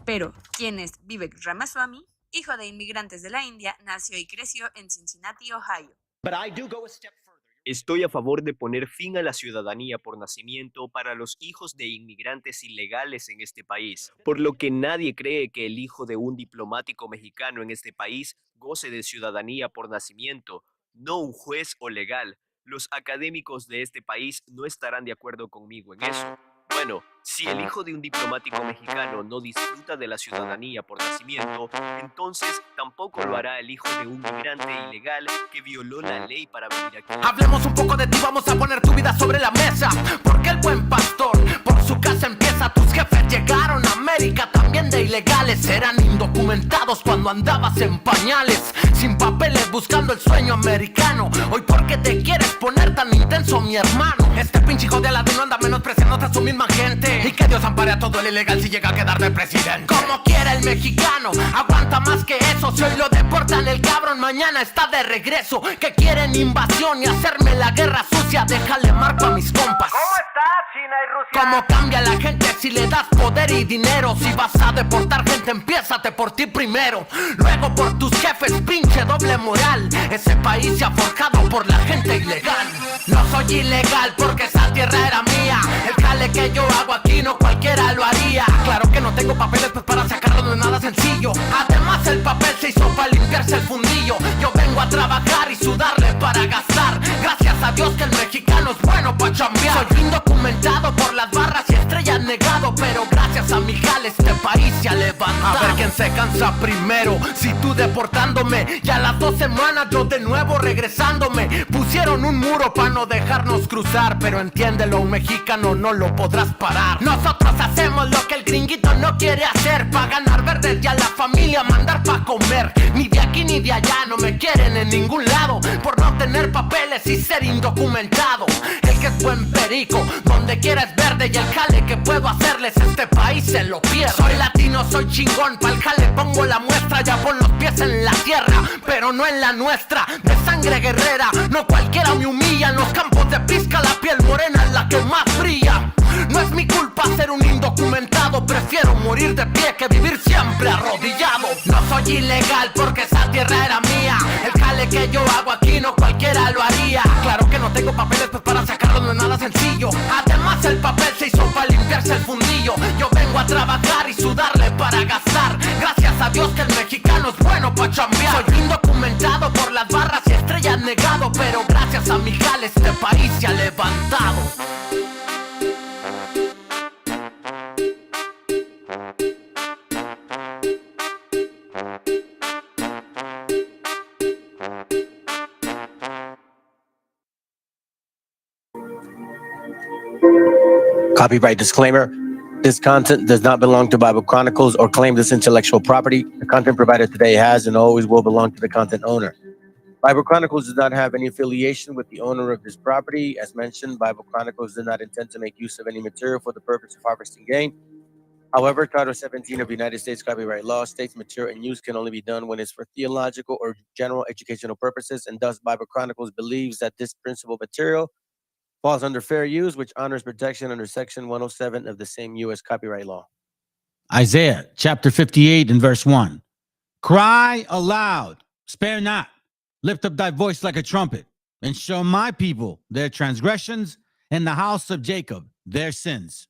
Pero, ¿quién es Vivek Ramaswamy? Hijo de inmigrantes de la India, nació y creció en Cincinnati, Ohio. Estoy a favor de poner fin a la ciudadanía por nacimiento para los hijos de inmigrantes ilegales en este país, por lo que nadie cree que el hijo de un diplomático mexicano en este país goce de ciudadanía por nacimiento, no un juez o legal. Los académicos de este país no estarán de acuerdo conmigo en eso. Bueno, si el hijo de un diplomático mexicano no disfruta de la ciudadanía por nacimiento, entonces tampoco lo hará el hijo de un migrante ilegal que violó la ley para venir aquí. Hablemos un poco de ti, vamos a poner tu vida sobre la mesa. Porque el buen pastor por su casa empieza. Tus jefes llegaron a América también de ilegales. Eran indocumentados cuando andabas en pañales, sin papeles buscando el sueño americano. Hoy ¿por qué te quieres poner tan intenso, mi hermano? Este pinche hijo de Aladino anda menospreciándote a su misma gente. Y que Dios ampare a todo el ilegal si llega a quedar de presidente. Como quiera el mexicano, aguanta más que eso. Si hoy lo deportan el cabrón, mañana está de regreso. Que quieren invasión y hacerme la guerra sucia. Déjale marco a mis compas. ¿Cómo está China y Rusia? ¿Cómo cambia la gente si le das poder y dinero? Si vas a deportar gente, empiézate por ti primero. Luego por tus jefes, pinche doble moral. Ese país se ha forjado por la gente ilegal. No soy ilegal porque esa tierra era mía. El jale que yo hago aquí no cualquiera lo haría. Claro que no tengo papeles, pues para sacarlo no es nada sencillo. Además el papel se hizo para limpiarse el fundillo. Yo vengo a trabajar y sudarle para gastar. Gracias a Dios que el mexicano es bueno para chambear. Soy indocumentado por las barras y estrellas negado, pero gracias a mi jale este país se ha levantado. A ver quién se cansa primero, si tú deportándome. Ya a las 2 semanas yo de nuevo regresándome. Pusieron un muro para no dejarnos cruzar, pero entiéndelo, un mexicano no lo podrás parar. Nosotros hacemos lo que el gringuito no quiere hacer, pa' ganar verdes y a la familia mandar pa' comer. Ni de aquí ni de allá no me quieren en ningún lado, por no tener papeles y ser indocumentado. El que es buen perico, donde quiera es verde. Y el jale que puedo hacerles, este país se lo pierde. Soy latino, soy chingón, pa'l jale pongo la muestra. Ya pon los pies en la tierra, pero no en la nuestra. De sangre guerrera, no cualquiera me humilla. En los campos de pizca la piel morena es la que más brilla. No es mi culpa ser un indocumentado, prefiero morir de pie que vivir siempre arrodillado. No soy ilegal porque esa tierra era mía. El jale que yo hago aquí no cualquiera lo haría. Claro que no tengo papeles, pues para sacarlo no es nada sencillo. Además el papel se hizo para limpiarse el fundillo. Yo vengo a trabajar y sudarle para gastar. Gracias a Dios que el mexicano es bueno para chambear. Soy indocumentado por las barras y estrellas negado, pero gracias a mi jale este país se ha levantado. Copyright disclaimer. This content does not belong to Bible Chronicles or claim this intellectual property. The content provided today has and always will belong to the content owner. Bible Chronicles does not have any affiliation with the owner of this property. As mentioned, Bible Chronicles does not intend to make use of any material for the purpose of harvesting gain. However, Title 17 of United States copyright law states material and use can only be done when it's for theological or general educational purposes, and thus Bible Chronicles believes that this principal material falls under fair use, which honors protection under Section 107 of the same U.S. copyright law. Isaiah chapter 58 and verse 1. Cry aloud, spare not, lift up thy voice like a trumpet, and show my people their transgressions, and the house of Jacob their sins.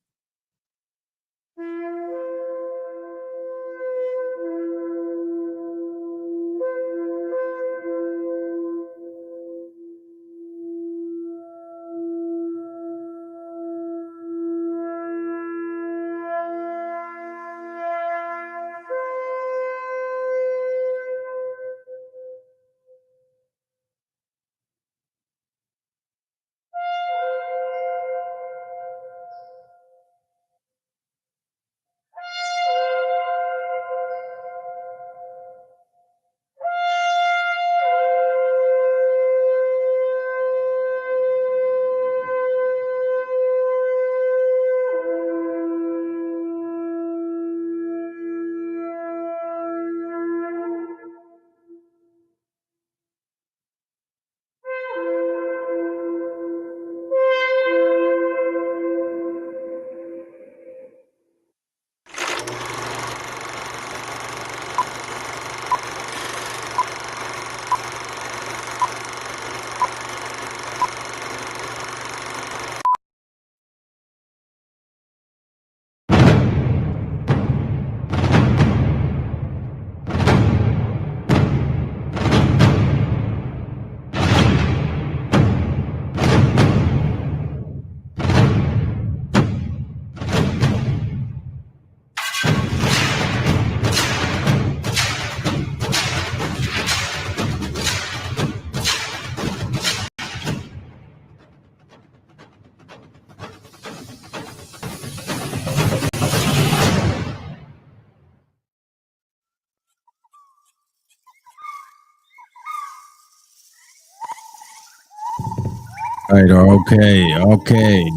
Right, okay,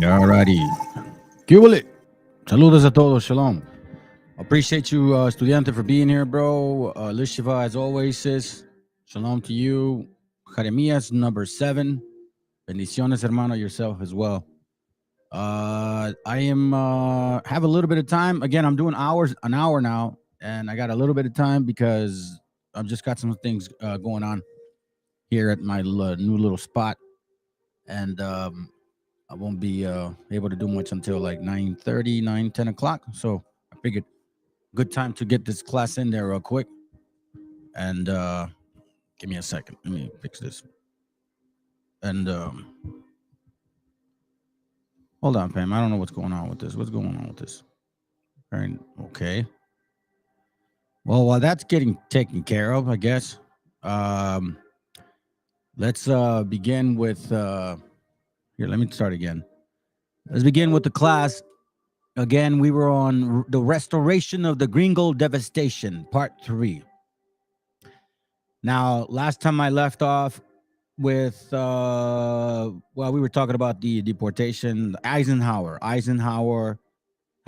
alrighty. Cubile. Saludos a todos, shalom. Appreciate you, estudiante, for being here, bro. Lishiva, as always, sis. Shalom to you. Jeremias, number 7. Bendiciones, hermano, yourself as well. I am have a little bit of time. Again, I'm doing an hour now, and I got a little bit of time because I've just got some things going on here at my new little spot, and I won't be able to do much until like 9:30, 10 o'clock. So I figured good time to get this class in there real quick. And give me a second. Let me fix this. And hold on, Pam. I don't know what's going on with this. What's going on with this? Okay. Well, while that's getting taken care of, I guess, let's begin with here. Let me start again. Let's begin with the class. Again, we were on the restoration of the Gringo Devastation, part 3. Now, last time I left off with, well, we were talking about the deportation, Eisenhower,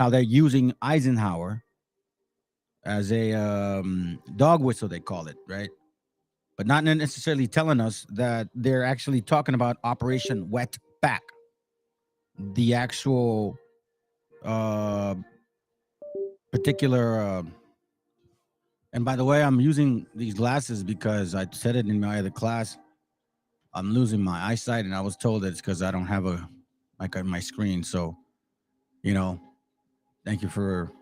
how they're using Eisenhower as a dog whistle, they call it, right? But not necessarily telling us that they're actually talking about Operation Wetback, the actual particular. And by the way, I'm using these glasses because I said it in my other class. I'm losing my eyesight, and I was told that it's because I don't have a like on my screen. So, thank you for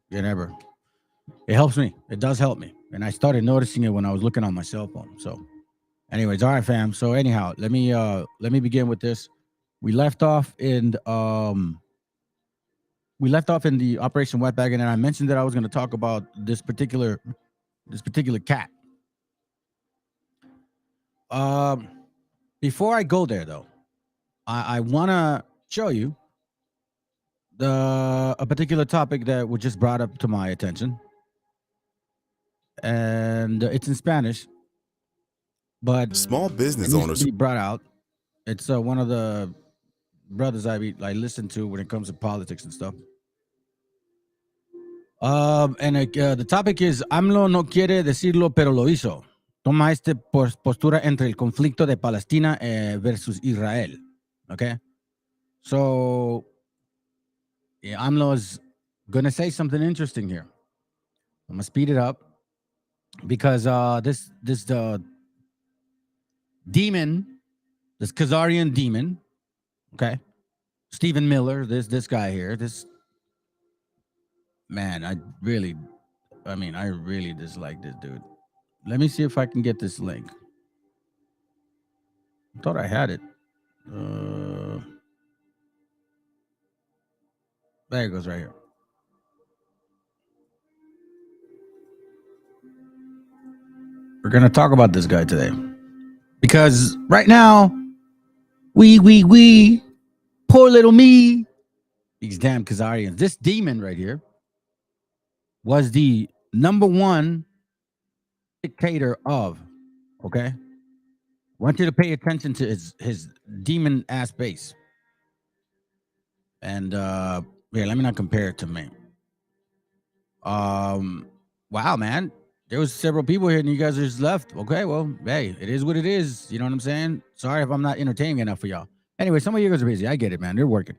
whatever. It helps me. It does help me, and I started noticing it when I was looking on my cell phone. So, anyways, all right, fam. So anyhow, let me begin with this. We left off in the Operation Wetback, and then I mentioned that I was going to talk about this particular cat. Before I go there, though, I want to show you a particular topic that was just brought up to my attention, and it's in Spanish, but Small business it needs owners to be brought out. It's one of the brothers I listen to when it comes to politics and stuff. And the topic is AMLO no quiere decirlo, pero lo hizo. Toma postura entre el conflicto de Palestina versus Israel. Okay, so yeah, AMLO is gonna say something interesting here. I'm gonna speed it up because this demon, this Khazarian demon, okay, Stephen Miller, this guy here, this man, I really dislike this dude. Let me see if I can get this link. I thought I had it. There it goes right here. We're gonna talk about this guy today because right now, we, poor little me, these damn Khazarians. This demon right here was the number one dictator of. Okay, want you to pay attention to his demon ass base. And here, let me not compare it to me. Wow, man. There was several people here and you guys just left. Okay, well, hey, it is what it is. You know what I'm saying? Sorry if I'm not entertaining enough for y'all. Anyway, some of you guys are busy. I get it, man. They're working.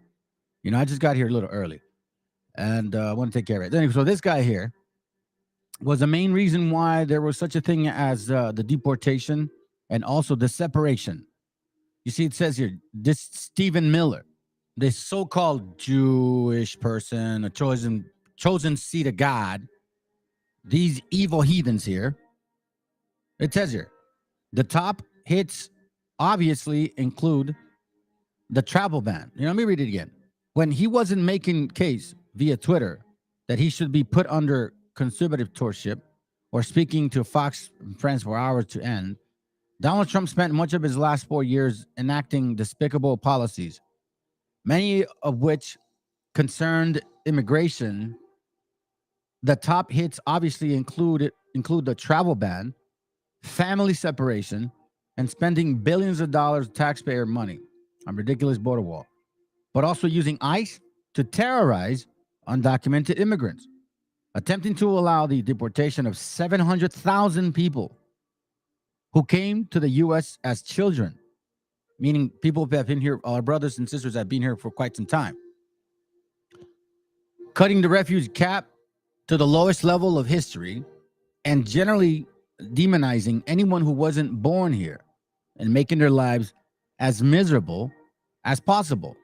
I just got here a little early. And I want to take care of it. Anyway, so this guy here was the main reason why there was such a thing as the deportation and also the separation. You see, it says here, this Stephen Miller, this so-called Jewish person, a chosen seed of God, these evil heathens here. It says here, the top hits obviously include the travel ban. Let me read it again. When he wasn't making case via Twitter that he should be put under conservatorship or speaking to Fox Friends for hours to end, Donald Trump spent much of his last 4 years enacting despicable policies, many of which concerned immigration. The top hits obviously include the travel ban, family separation, and spending billions of dollars of taxpayer money a ridiculous border wall, but also using ICE to terrorize undocumented immigrants, attempting to allow the deportation of 700,000 people who came to the U.S. as children, meaning people who have been here, our brothers and sisters have been here for quite some time. Cutting the refugee cap to the lowest level of history and generally demonizing anyone who wasn't born here and making their lives as miserable as possible.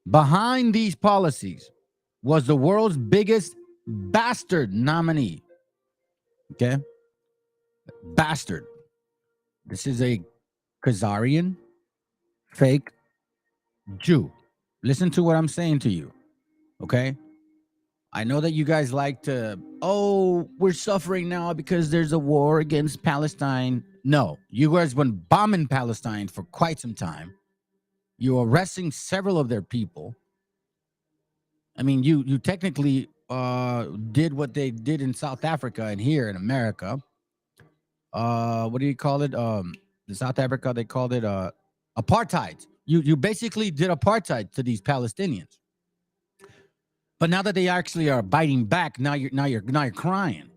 Behind these policies was the world's biggest bastard nominee. Okay? Bastard. This is a Khazarian fake Jew. Listen to what I'm saying to you. Okay? I know that you guys like to, oh, we're suffering now because there's a war against Palestine. No, you guys have been bombing Palestine for quite some time. You're arresting several of their people. I mean, you technically did what they did in South Africa and here in America. What do you call it? In South Africa, they called it apartheid. You basically did apartheid to these Palestinians. But now that they actually are biting back, now you're crying.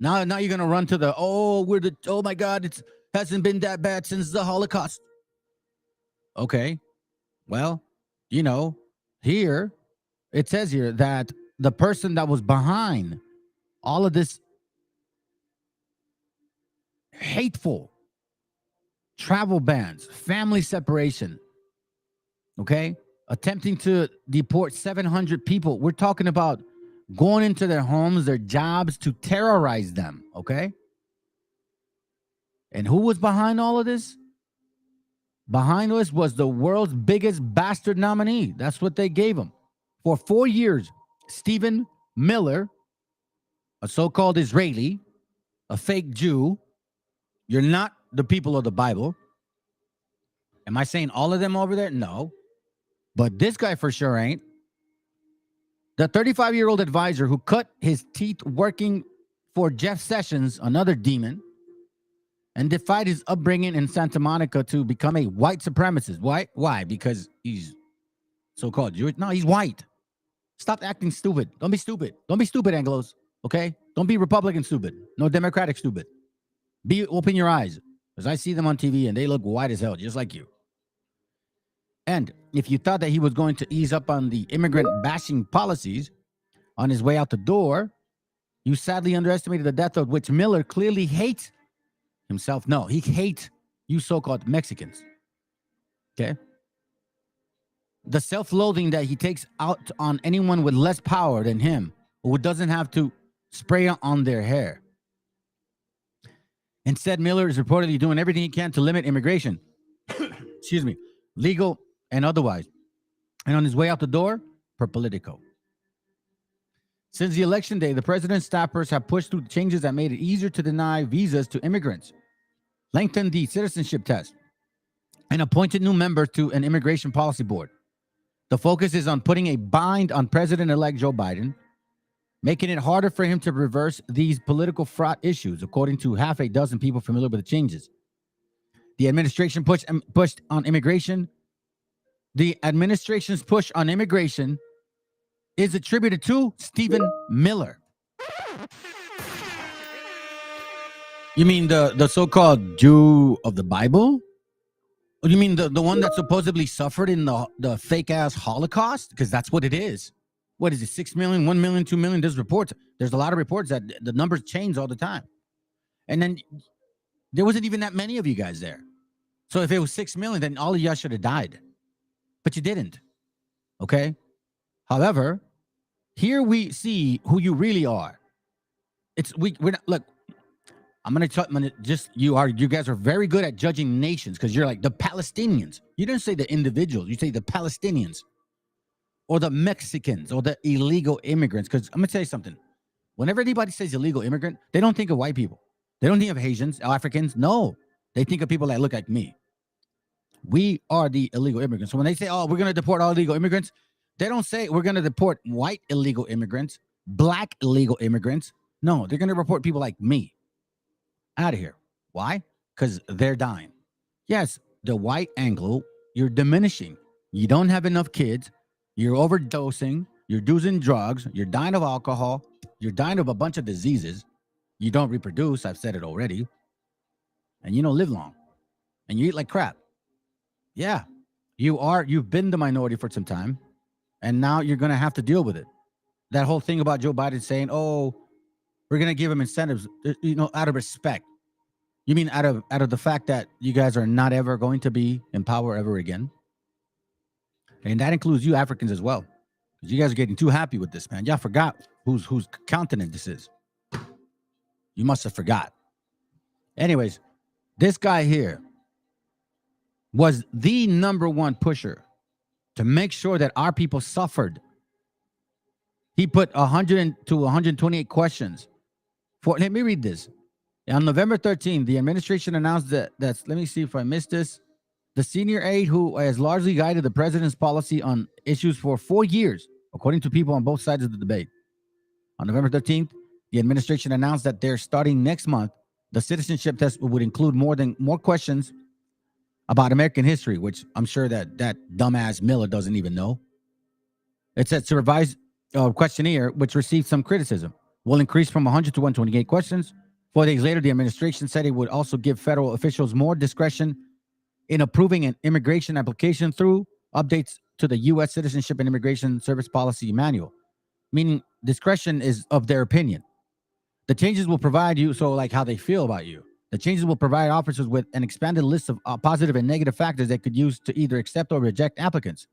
Now you're gonna run to the oh my God, it hasn't been that bad since the Holocaust. Okay, well, here it says here that the person that was behind all of this hateful travel bans, family separation, okay, attempting to deport 700 people. We're talking about going into their homes, their jobs to terrorize them, okay? And who was behind all of this? Behind us was the world's biggest bastard nominee. That's what they gave him. For 4 years, Stephen Miller, a so-called Israeli, a fake Jew. You're not the people of the Bible. Am I saying all of them over there? No. But this guy for sure ain't. The 35-year-old advisor who cut his teeth working for Jeff Sessions, another demon, and defied his upbringing in Santa Monica to become a white supremacist. Why? Because he's so-called Jewish? No, he's white. Stop acting stupid. Don't be stupid. Don't be stupid, Anglos. Okay? Don't be Republican stupid. No Democratic stupid. Open your eyes. Because I see them on TV and they look white as hell, just like you. And if you thought that he was going to ease up on the immigrant bashing policies on his way out the door, you sadly underestimated the depth of which Miller clearly hates himself. No, he hates you so-called Mexicans. Okay? The self-loathing that he takes out on anyone with less power than him, who doesn't have to spray on their hair. Instead, Miller is reportedly doing everything he can to limit immigration. Excuse me. Legal and otherwise. And on his way out the door, per Politico. Since the election day, the president's staffers have pushed through changes that made it easier to deny visas to immigrants, lengthened the citizenship test, and appointed new members to an immigration policy board. The focus is on putting a bind on President-elect Joe Biden, making it harder for him to reverse these political fraud issues, according to half a dozen people familiar with the changes. The administration pushed on immigration. The administration's push on immigration is attributed to Stephen Miller. You mean the so-called Jew of the Bible? Or you mean the one that supposedly suffered in the fake-ass Holocaust? Because that's what it is. What is it, 6 million, 1 million, 2 million? There's a lot of reports that the numbers change all the time. And then there wasn't even that many of you guys there. So if it was 6 million, then all of y'all should have died. But you didn't. Okay? However, here we see who you really are. We're not, look, you guys are very good at judging nations because you're like the Palestinians. You didn't say the individuals, you say the Palestinians or the Mexicans or the illegal immigrants. Because I'm gonna tell you something. Whenever anybody says illegal immigrant, they don't think of white people. They don't think of Asians, Africans. No, they think of people that look like me. We are the illegal immigrants. So when they say, oh, we're gonna deport all illegal immigrants, they don't say we're gonna deport white illegal immigrants, black illegal immigrants. No, they're gonna report people like me out of here. Why? Because they're dying. Yes, the white Anglo you're diminishing. You don't have enough kids. You're overdosing. You're using drugs. You're dying of alcohol. You're dying of a bunch of diseases. You don't reproduce. I've said it already. And you don't live long. And you eat like crap. Yeah, you've been the minority for some time. And now you're going to have to deal with it. That whole thing about Joe Biden saying, oh, we're going to give him incentives, out of respect. You mean out of the fact that you guys are not ever going to be in power ever again? And that includes you Africans as well. Because you guys are getting too happy with this, man. Y'all forgot whose continent this is. You must have forgot. Anyways, this guy here was the number one pusher to make sure that our people suffered. He put 100 to 128 questions. Let me read this. On November 13th, the administration announced let me see if I missed this. The senior aide who has largely guided the president's policy on issues for 4 years, according to people on both sides of the debate. On November 13th, the administration announced that they're starting next month. The citizenship test would include more questions about American history, which I'm sure that dumbass Miller doesn't even know. It said revised questionnaire, which received some criticism, will increase from 100 to 128 questions. 4 days later, the administration said it would also give federal officials more discretion in approving an immigration application through updates to the U.S. Citizenship and Immigration Service Policy Manual, meaning discretion is of their opinion. The changes will provide you, so like how they feel about you. The changes will provide officers with an expanded list of positive and negative factors they could use to either accept or reject applicants.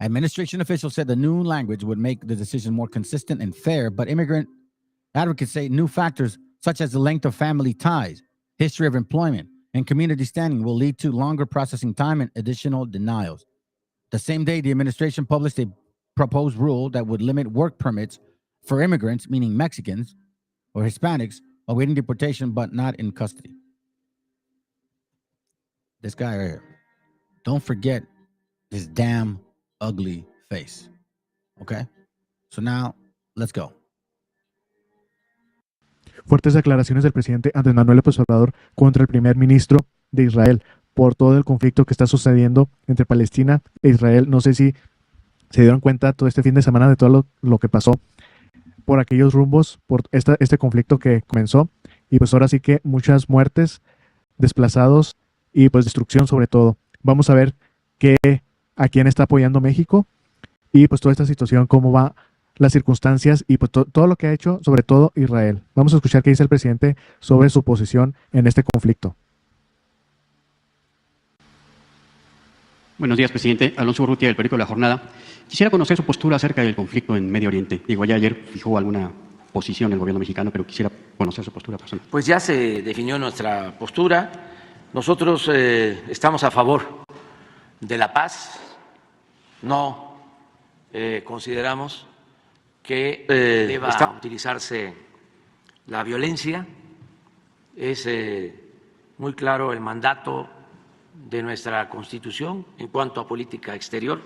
Administration officials said the new language would make the decision more consistent and fair, but immigrant advocates say new factors such as the length of family ties, history of employment, and community standing will lead to longer processing time and additional denials. The same day, the administration published a proposed rule that would limit work permits for immigrants, meaning Mexicans or Hispanics, awaiting deportation but not in custody. This guy right here. Don't forget his damn ugly face. Okay? So now, let's go. Fuertes declaraciones del presidente Andrés Manuel López Obrador contra el primer ministro de Israel por todo el conflicto que está sucediendo entre Palestina e Israel. No sé si se dieron cuenta todo este fin de semana de todo lo que pasó por aquellos rumbos, por este conflicto que comenzó. Y pues ahora sí que muchas muertes, desplazados y pues destrucción sobre todo. Vamos a ver a quién está apoyando México y pues toda esta situación, cómo va las circunstancias y pues todo lo que ha hecho, sobre todo Israel. Vamos a escuchar qué dice el presidente sobre su posición en este conflicto. Buenos días, presidente. Alonso Urrutia, del periódico La Jornada. Quisiera conocer su postura acerca del conflicto en Medio Oriente. Digo, ya ayer fijó alguna posición el gobierno mexicano, pero quisiera conocer su postura personal. Pues ya se definió nuestra postura. Nosotros estamos a favor de la paz. No consideramos que deba utilizarse la violencia. Es muy claro el mandato de nuestra Constitución en cuanto a política exterior: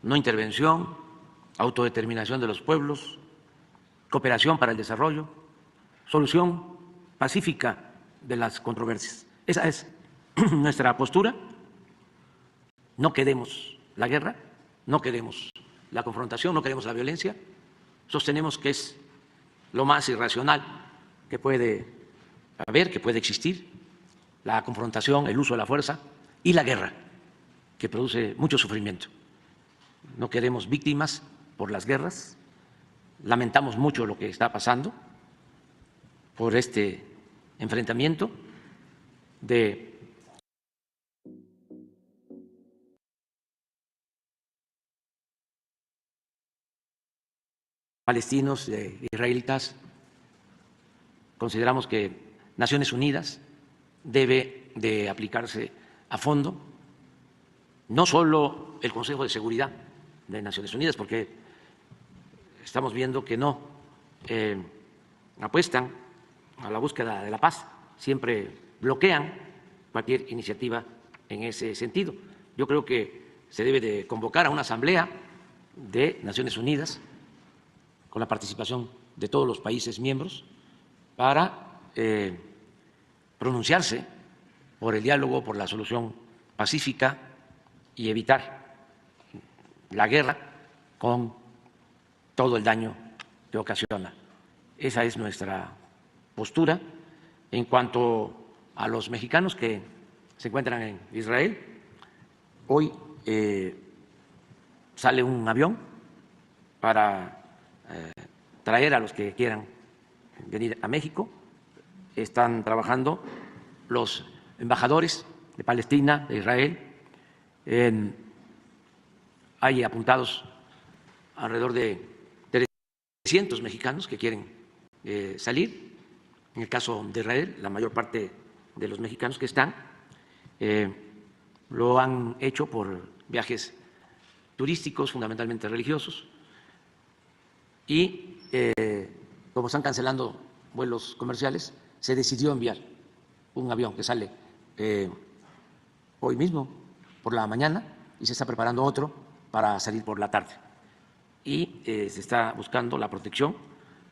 no intervención, autodeterminación de los pueblos, cooperación para el desarrollo, solución pacífica de las controversias. Esa es nuestra postura. No queremos la guerra, no queremos la confrontación, no queremos la violencia. Sostenemos que es lo más irracional que puede haber, que puede existir: la confrontación, el uso de la fuerza y la guerra, que produce mucho sufrimiento. No queremos víctimas por las guerras. Lamentamos mucho lo que está pasando por este enfrentamiento de palestinos, de israelitas. Consideramos que Naciones Unidas debe de aplicarse a fondo, no solo el Consejo de Seguridad de Naciones Unidas, porque estamos viendo que no apuestan a la búsqueda de la paz, siempre bloquean cualquier iniciativa en ese sentido. Yo creo que se debe de convocar a una asamblea de Naciones Unidas con la participación de todos los países miembros para pronunciarse por el diálogo, por la solución pacífica y evitar la guerra con todo el daño que ocasiona. Esa es nuestra postura. En cuanto a los mexicanos que se encuentran en Israel, hoy sale un avión para traer a los que quieran venir a México. Están trabajando los embajadores de Palestina, de Israel. Hay apuntados alrededor de 300 mexicanos que quieren salir. En el caso de Israel, la mayor parte de los mexicanos que están lo han hecho por viajes turísticos, fundamentalmente religiosos, y como están cancelando vuelos comerciales, se decidió enviar un avión que sale hoy mismo por la mañana y se está preparando otro para salir por la tarde. Y se está buscando la protección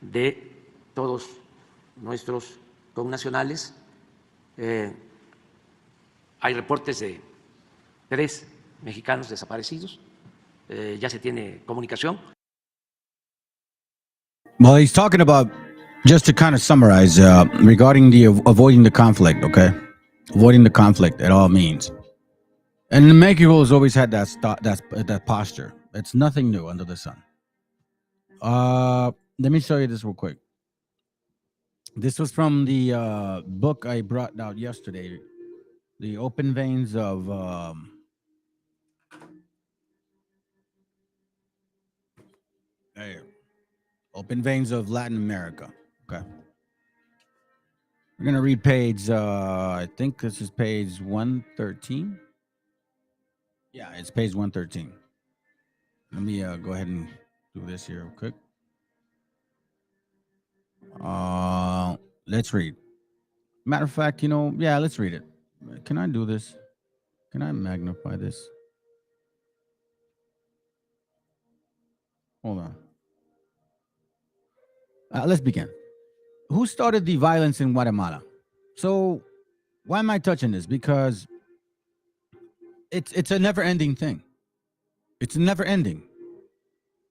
de todos nuestros connacionales. Hay reportes de 3 mexicanos desaparecidos. Ya se tiene comunicación. Well, he's talking about, just to kind of summarize, regarding the avoiding the conflict, okay? Avoiding the conflict at all means. And Mexico has always had that posture. It's nothing new under the sun. Let me show you this real quick. This was from the book I brought out yesterday, The Open Veins of Open Veins of Latin America. Okay. We're going to read page, I think this is page 113. Yeah, it's page 113. Let me go ahead and do this here real quick. Let's read. Matter of fact, let's read it. Can I do this? Can I magnify this? Hold on. Let's begin. Who started the violence in Guatemala? So, why am I touching this? Because it's a never-ending thing. It's never ending.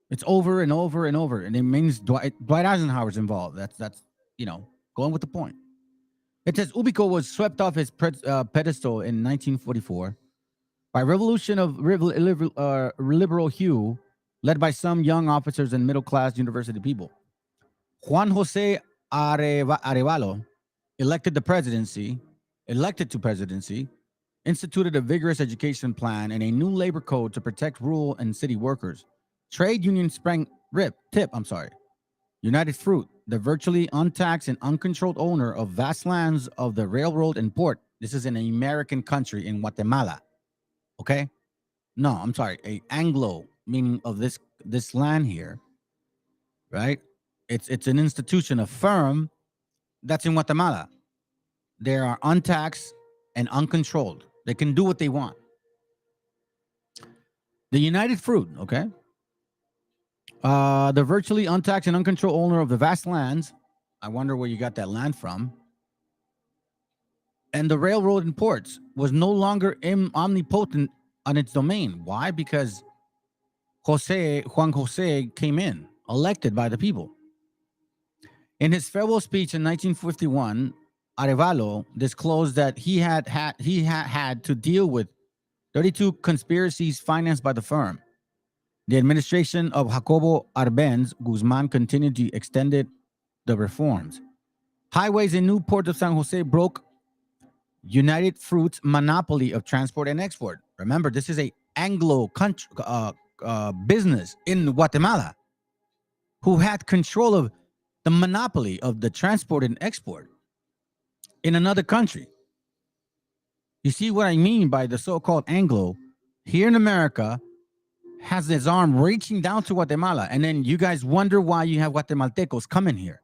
It's over and over and over, and it means Dwight Eisenhower's involved. That's going with the point. It says Ubico was swept off his pedestal in 1944 by a revolution of liberal hue led by some young officers and middle-class university people. Juan Jose Arevalo, elected to presidency, instituted a vigorous education plan and a new labor code to protect rural and city workers. Trade union United Fruit, the virtually untaxed and uncontrolled owner of vast lands of the railroad and port. This is an American country in Guatemala. Okay? No, I'm sorry. A Anglo, meaning of this land here, right? It's an institution, a firm that's in Guatemala. They are untaxed and uncontrolled. They can do what they want. The United Fruit, okay? The virtually untaxed and uncontrolled owner of the vast lands. I wonder where you got that land from. And the railroad and ports was no longer omnipotent on its domain. Why? Because Juan Jose came in, elected by the people. In his farewell speech in 1951, Arevalo disclosed that he had to deal with 32 conspiracies financed by the firm. The administration of Jacobo Arbenz Guzman continued to extend the reforms. Highways in new Port of San Jose broke United Fruit's monopoly of transport and export. Remember, this is a Anglo country, business in Guatemala who had control of the monopoly of the transport and export in another country. You see what I mean by the so-called Anglo here in America has his arm reaching down to Guatemala, and then you guys wonder why you have Guatemaltecos coming here.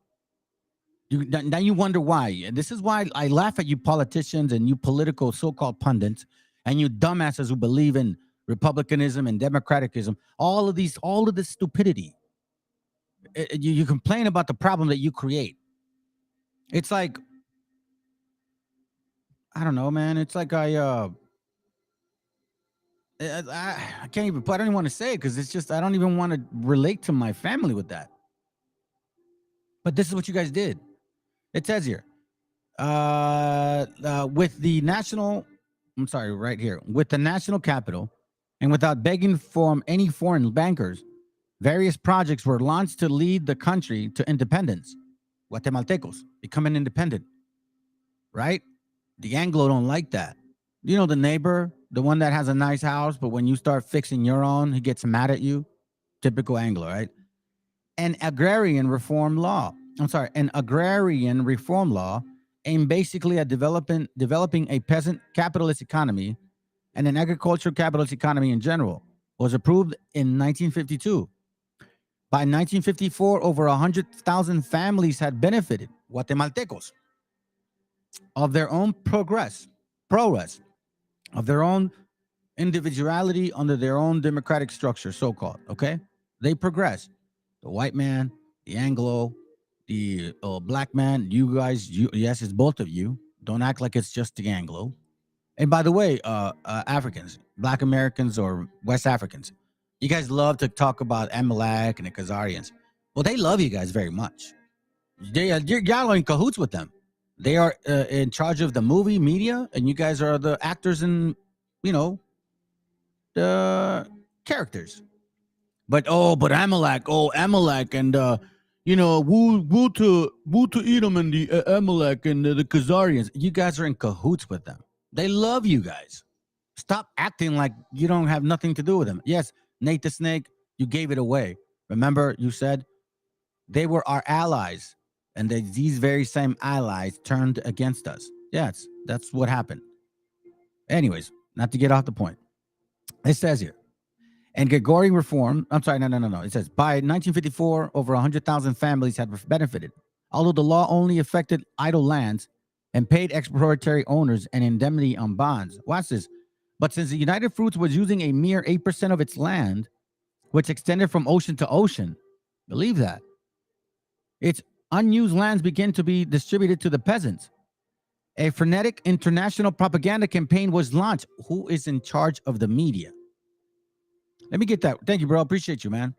Now you wonder why. And this is why I laugh at you politicians and you political so-called pundits and you dumbasses who believe in republicanism and democraticism. All of this stupidity. You complain about the problem that you create. It's like, I don't know, man. It's like I can't even, I don't even want to say it because it's just, I don't even want to relate to my family with that. But this is what you guys did. It says here, with the national, I'm sorry, right here, with the national capital and without begging from any foreign bankers, various projects were launched to lead the country to independence. Guatemaltecos becoming independent, right? The Anglo don't like that. You know, the neighbor, the one that has a nice house, but when you start fixing your own, he gets mad at you. Typical Anglo, right? An agrarian reform law. An agrarian reform law aimed basically at developing a peasant capitalist economy and an agricultural capitalist economy in general was approved in 1952. By 1954, over 100,000 families had benefited, Guatemaltecos, of their own progress, of their own individuality under their own democratic structure, so-called, okay? They progress. The white man, the Anglo, the black man, you guys, yes, it's both of you. Don't act like it's just the Anglo. And by the way, Africans, Black Americans or West Africans, you guys love to talk about Amalek and the Khazarians. Well, they love you guys very much. Y'all are in cahoots with them. They are in charge of the movie media, and you guys are the actors and, the characters. But Amalek, and woo to Edom and the Amalek and the Khazarians. You guys are in cahoots with them. They love you guys. Stop acting like you don't have nothing to do with them. Yes, Nate the Snake, you gave it away. Remember, you said they were our allies, and these very same allies turned against us. Yes, that's what happened. Anyways, not to get off the point. It says here, and Gregorian reform, no. It says, by 1954, over 100,000 families had benefited, although the law only affected idle lands and paid expropriatory owners an indemnity on bonds. Watch this. But since the United Fruits was using a mere 8% of its land, which extended from ocean to ocean, believe that, its unused lands began to be distributed to the peasants. A frenetic international propaganda campaign was launched. Who is in charge of the media? Let me get that. Thank you, bro. Appreciate you, man.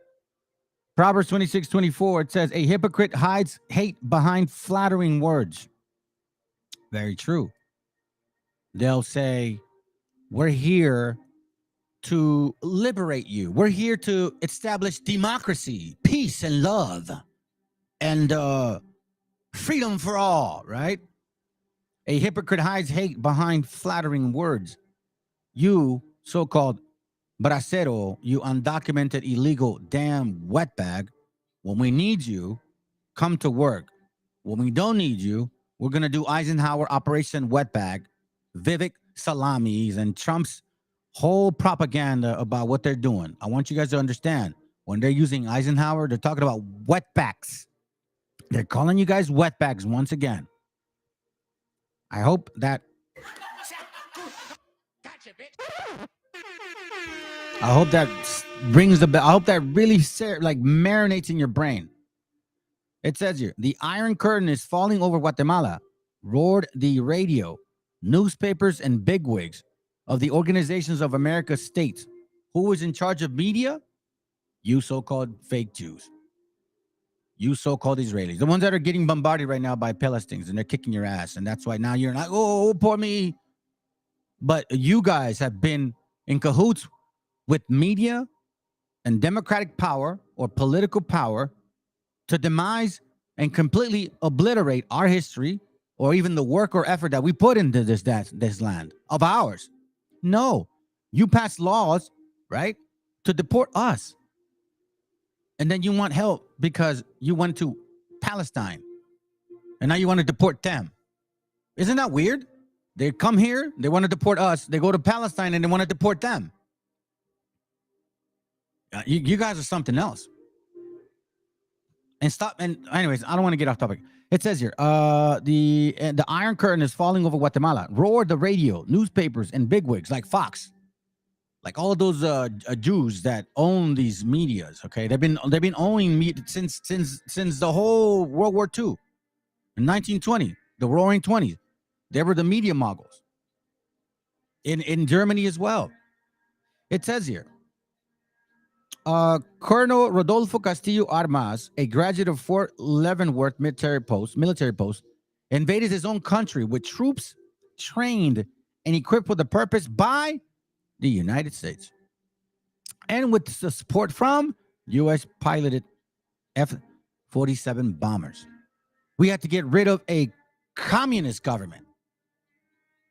Proverbs 26:24, it says, a hypocrite hides hate behind flattering words. Very true. They'll say, we're here to liberate you. We're here to establish democracy, peace, and love, and freedom for all, right? A hypocrite hides hate behind flattering words. You, so-called bracero, you undocumented, illegal, damn wetbag, when we need you, come to work. When we don't need you, we're going to do Eisenhower Operation Wetbag, Vivek Salamis, and Trump's whole propaganda about what they're doing. I want you guys to understand, when they're using Eisenhower, they're talking about wetbacks. They're calling you guys wetbags once again. I hope that rings the bell. I hope that really marinates in your brain. It says here, the Iron Curtain is falling over Guatemala, roared the radio, newspapers, and bigwigs of the Organizations of America states. Who is in charge of media? You so-called fake Jews. You so-called Israelis. The ones that are getting bombarded right now by Palestinians, and they're kicking your ass. And that's why now you're not, oh, poor me. But you guys have been in cahoots with media and democratic power or political power to demise and completely obliterate our history or even the work or effort that we put into this land of ours. No, you passed laws, right, to deport us. And then you want help because you went to Palestine. And now you want to deport them. Isn't that weird? They come here, they want to deport us. They go to Palestine and they want to deport them. You guys are something else. And stop. And anyways, I don't want to get off topic. It says here, the Iron Curtain is falling over Guatemala. Roared the radio, newspapers, and bigwigs like Fox, like all of those Jews that own these medias. Okay, they've been owning media since the whole World War II, in 1920, the Roaring '20s. They were the media moguls. In Germany as well. It says here, Colonel Rodolfo Castillo Armas, a graduate of Fort Leavenworth military post, invaded his own country with troops trained and equipped with the purpose by the United States, and with the support from U.S. piloted F-47 bombers. We had to get rid of a communist government,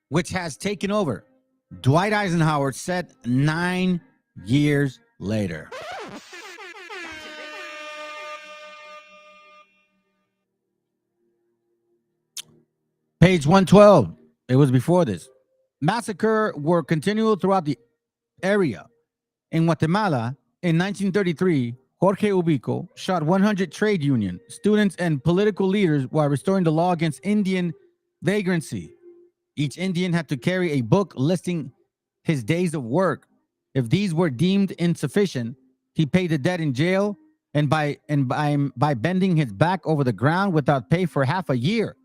which has taken over. Dwight Eisenhower said 9 years later. Page 112. It was before this. Massacre were continual throughout the area. In Guatemala, in 1933, Jorge Ubico shot 100 trade union, students, and political leaders while restoring the law against Indian vagrancy. Each Indian had to carry a book listing his days of work. If these were deemed insufficient, he paid the debt in jail and by bending his back over the ground without pay for half a year.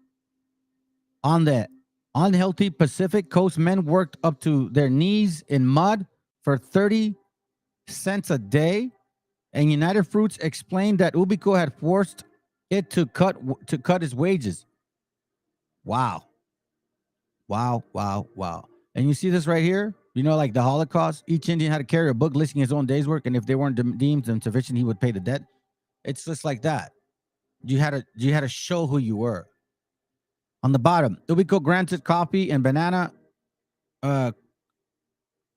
On the unhealthy Pacific Coast, men worked up to their knees in mud for 30 cents a day, and United Fruits explained that Ubico had forced it to cut his wages. Wow. And you see this right here? You know, like the Holocaust, each Indian had to carry a book listing his own day's work, and if they weren't deemed insufficient, he would pay the debt. It's just like that. You had to show who you were. On the bottom, Ubico granted coffee and banana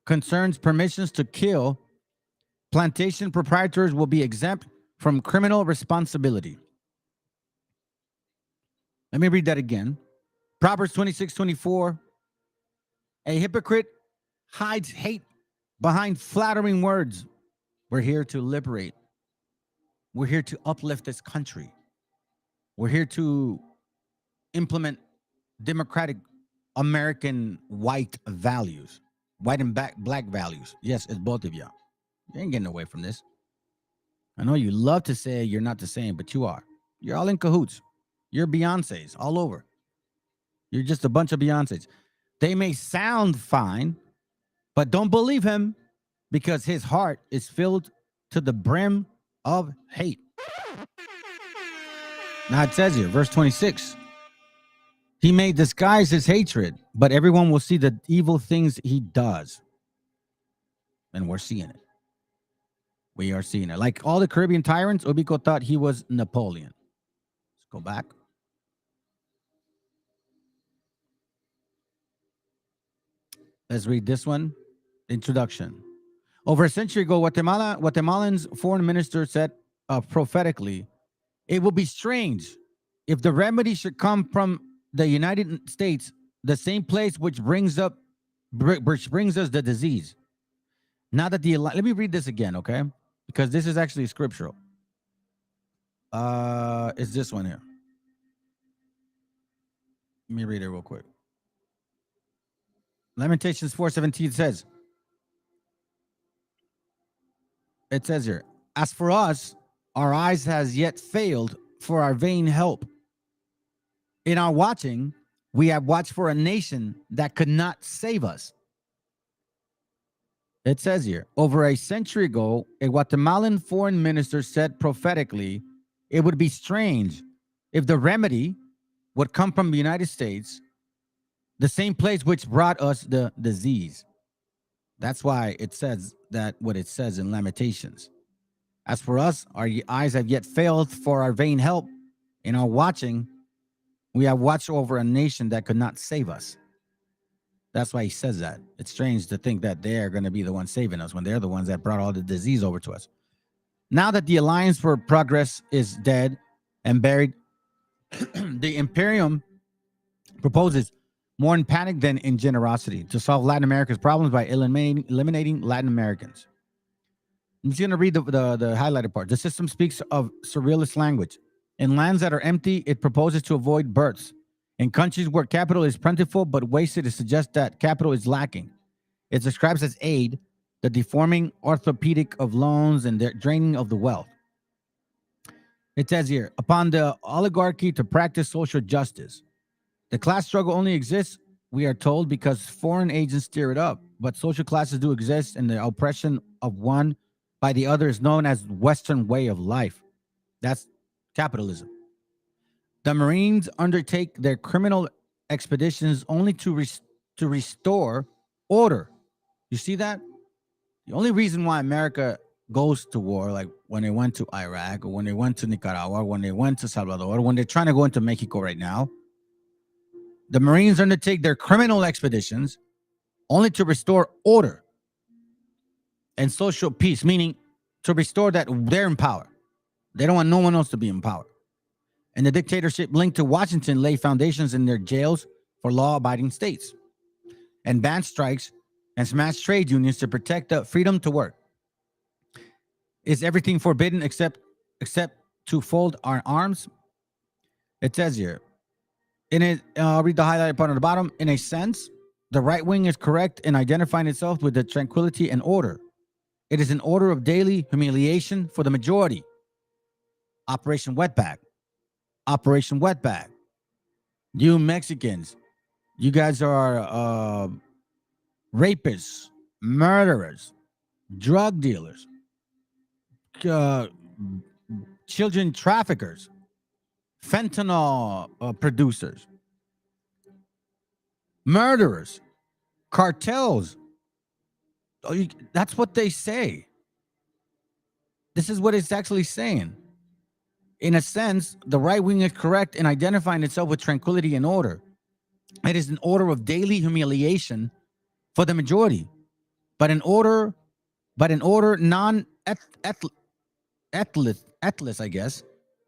concerns permissions to kill. Plantation proprietors will be exempt from criminal responsibility. Let me read that again. Proverbs 26:24. A hypocrite hides hate behind flattering words. We're here to liberate. We're here to uplift this country. We're here to implement democratic American white values, white and black values. Yes, it's both of you. You ain't getting away from this. I know you love to say you're not the same, but you are. You're all in cahoots. You're Beyoncés all over. You're just a bunch of Beyoncés. They may sound fine, but don't believe him because his heart is filled to the brim of hate. Now it says here, verse 26. He may disguise his hatred, but everyone will see the evil things he does. And we're seeing it. We are seeing it. Like all the Caribbean tyrants, Ubico thought he was Napoleon. Let's go back. Let's read this one. Introduction. Over a century ago, Guatemalan's foreign minister said prophetically, it will be strange if the remedy should come from the United States, the same place which brings us the disease. Now that let me read this again, okay? Because this is actually scriptural. It's this one here. Let me read it real quick. Lamentations 4:17 says, it says here, as for us, our eyes has yet failed for our vain help. In our watching, we have watched for a nation that could not save us. It says here, over a century ago, a Guatemalan foreign minister said prophetically, it would be strange if the remedy would come from the United States, the same place which brought us the disease. That's why it says that what it says in Lamentations. As for us, our eyes have yet failed for our vain help. In our watching, we have watched over a nation that could not save us. That's why he says that. It's strange to think that they're going to be the ones saving us when they're the ones that brought all the disease over to us. Now that the Alliance for Progress is dead and buried, the Imperium proposes more in panic than in generosity to solve Latin America's problems by eliminating Latin Americans. I'm just going to read the highlighted part. The system speaks of surrealist language. In lands that are empty, it proposes to avoid births. In countries where capital is plentiful but wasted, it suggests that capital is lacking. It describes as aid the deforming orthopedic of loans and the draining of the wealth. It says here, upon the oligarchy to practice social justice. The class struggle only exists we are told, because foreign agents stir it up. But social classes do exist, and the oppression of one by the other is known as Western way of life. That's capitalism. The Marines undertake their criminal expeditions only to restore order. You see that? The only reason why America goes to war, like when they went to Iraq or when they went to Nicaragua, or when they went to Salvador, when they're trying to go into Mexico right now, the Marines undertake their criminal expeditions only to restore order and social peace, meaning to restore that they're in power. They don't want no one else to be in power. And the dictatorship linked to Washington lay foundations in their jails for law-abiding states and banned strikes and smashed trade unions to protect the freedom to work. Is everything forbidden except to fold our arms? It says here, I'll read the highlighted part on the bottom. In a sense, the right wing is correct in identifying itself with the tranquility and order. It is an order of daily humiliation for the majority. Operation Wetback. Operation Wetback. You Mexicans, you guys are rapists, murderers, drug dealers, children traffickers, fentanyl producers, murderers, cartels. That's what they say. This is what it's actually saying. In a sense, the right wing is correct in identifying itself with tranquility and order. It is an order of daily humiliation for the majority, but an order non-ethless, I guess.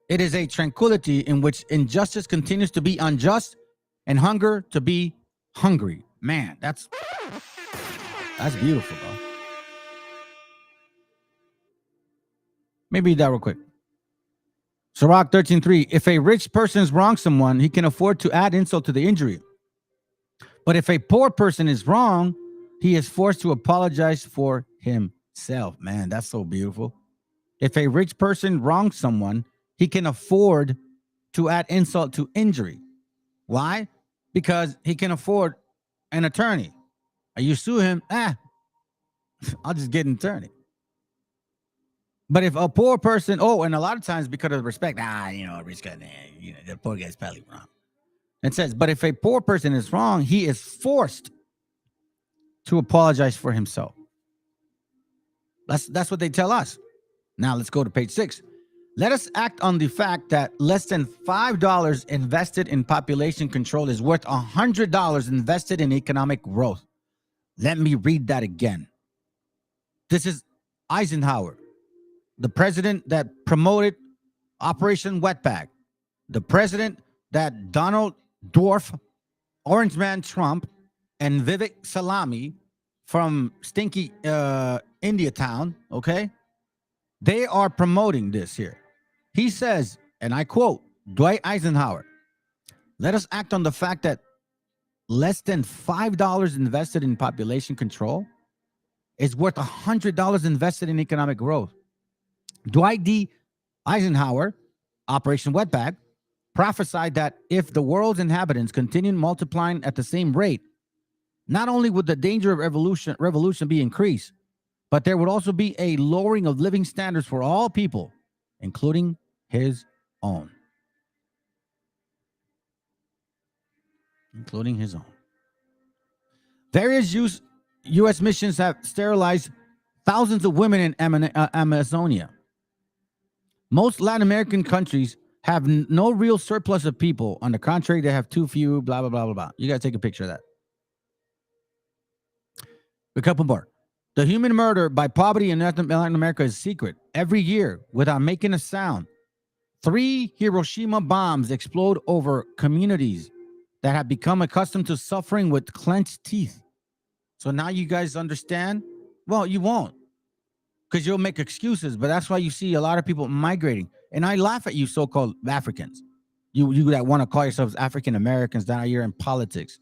It is a tranquility in which injustice continues to be unjust and hunger to be hungry. Man, that's beautiful, bro. Maybe read that real quick. Sirach 13:3. If a rich person wrongs someone, he can afford to add insult to the injury. But if a poor person is wrong, he is forced to apologize for himself. Man, that's so beautiful. If a rich person wrongs someone, he can afford to add insult to injury. Why? Because he can afford an attorney. You sue him, I'll just get an attorney. But if a poor person, and a lot of times because of respect, a rich guy, the poor guy's probably wrong. It says, but if a poor person is wrong, he is forced to apologize for himself. That's what they tell us. Now let's go to page 6. Let us act on the fact that less than $5 invested in population control is worth $100 invested in economic growth. Let me read that again. This is Eisenhower, the president that promoted Operation Wetback, the president that Donald Dwarf, Orange Man Trump, and Vivek Salami from stinky India town, okay? They are promoting this here. He says, and I quote, Dwight Eisenhower, let us act on the fact that less than $5 invested in population control is worth $100 invested in economic growth. Dwight D. Eisenhower, Operation Wetback, prophesied that if the world's inhabitants continued multiplying at the same rate, not only would the danger of revolution be increased, but there would also be a lowering of living standards for all people, including his own. Including his own. Various U.S. missions have sterilized thousands of women in Amazonia. Most Latin American countries have no real surplus of people. On the contrary, they have too few, blah, blah, blah, blah, blah. You got to take a picture of that. A couple more. The human murder by poverty in Latin America is secret. Every year, without making a sound, 3 Hiroshima bombs explode over communities that have become accustomed to suffering with clenched teeth. So now you guys understand? Well, you won't, because you'll make excuses, but that's why you see a lot of people migrating. And I laugh at you so-called Africans. You that want to call yourselves African Americans down here in politics.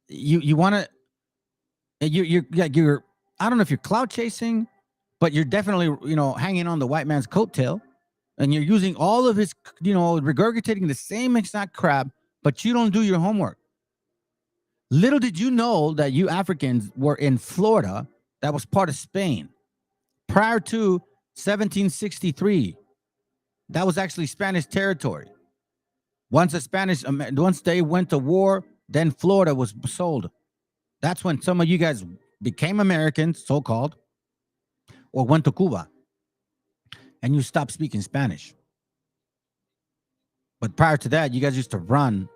You want to, you're I don't know if you're clout chasing, but you're definitely, hanging on the white man's coattail, and you're using all of his, regurgitating the same exact crap, but you don't do your homework. Little did you know that you Africans were in Florida, that was part of Spain. Prior to 1763, that was actually Spanish territory. Once they went to war, then Florida was sold. That's when some of you guys became Americans, so-called, or went to Cuba, and you stopped speaking Spanish. But prior to that, you guys used to run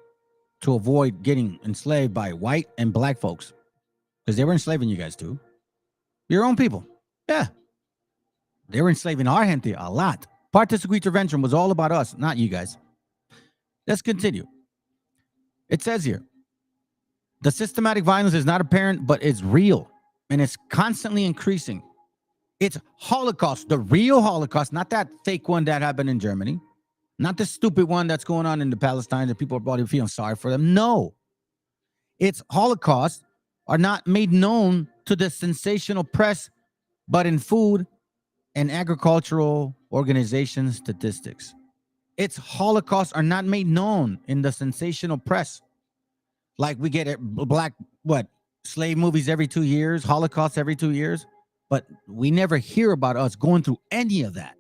to avoid getting enslaved by white and black folks, because they were enslaving you guys too. Your own people. Yeah. They were enslaving our gente a lot. Partistic intervention was all about us, not you guys. Let's continue. It says here, the systematic violence is not apparent, but it's real, and it's constantly increasing. It's Holocaust, the real Holocaust, not that fake one that happened in Germany, not the stupid one that's going on in the Palestine that people are probably feeling sorry for them. No. Its Holocaust are not made known to the sensational press, but in food and agricultural organization statistics. Its Holocaust are not made known in the sensational press. Like we get black, slave movies every 2 years, Holocaust every 2 years, but we never hear about us going through any of that.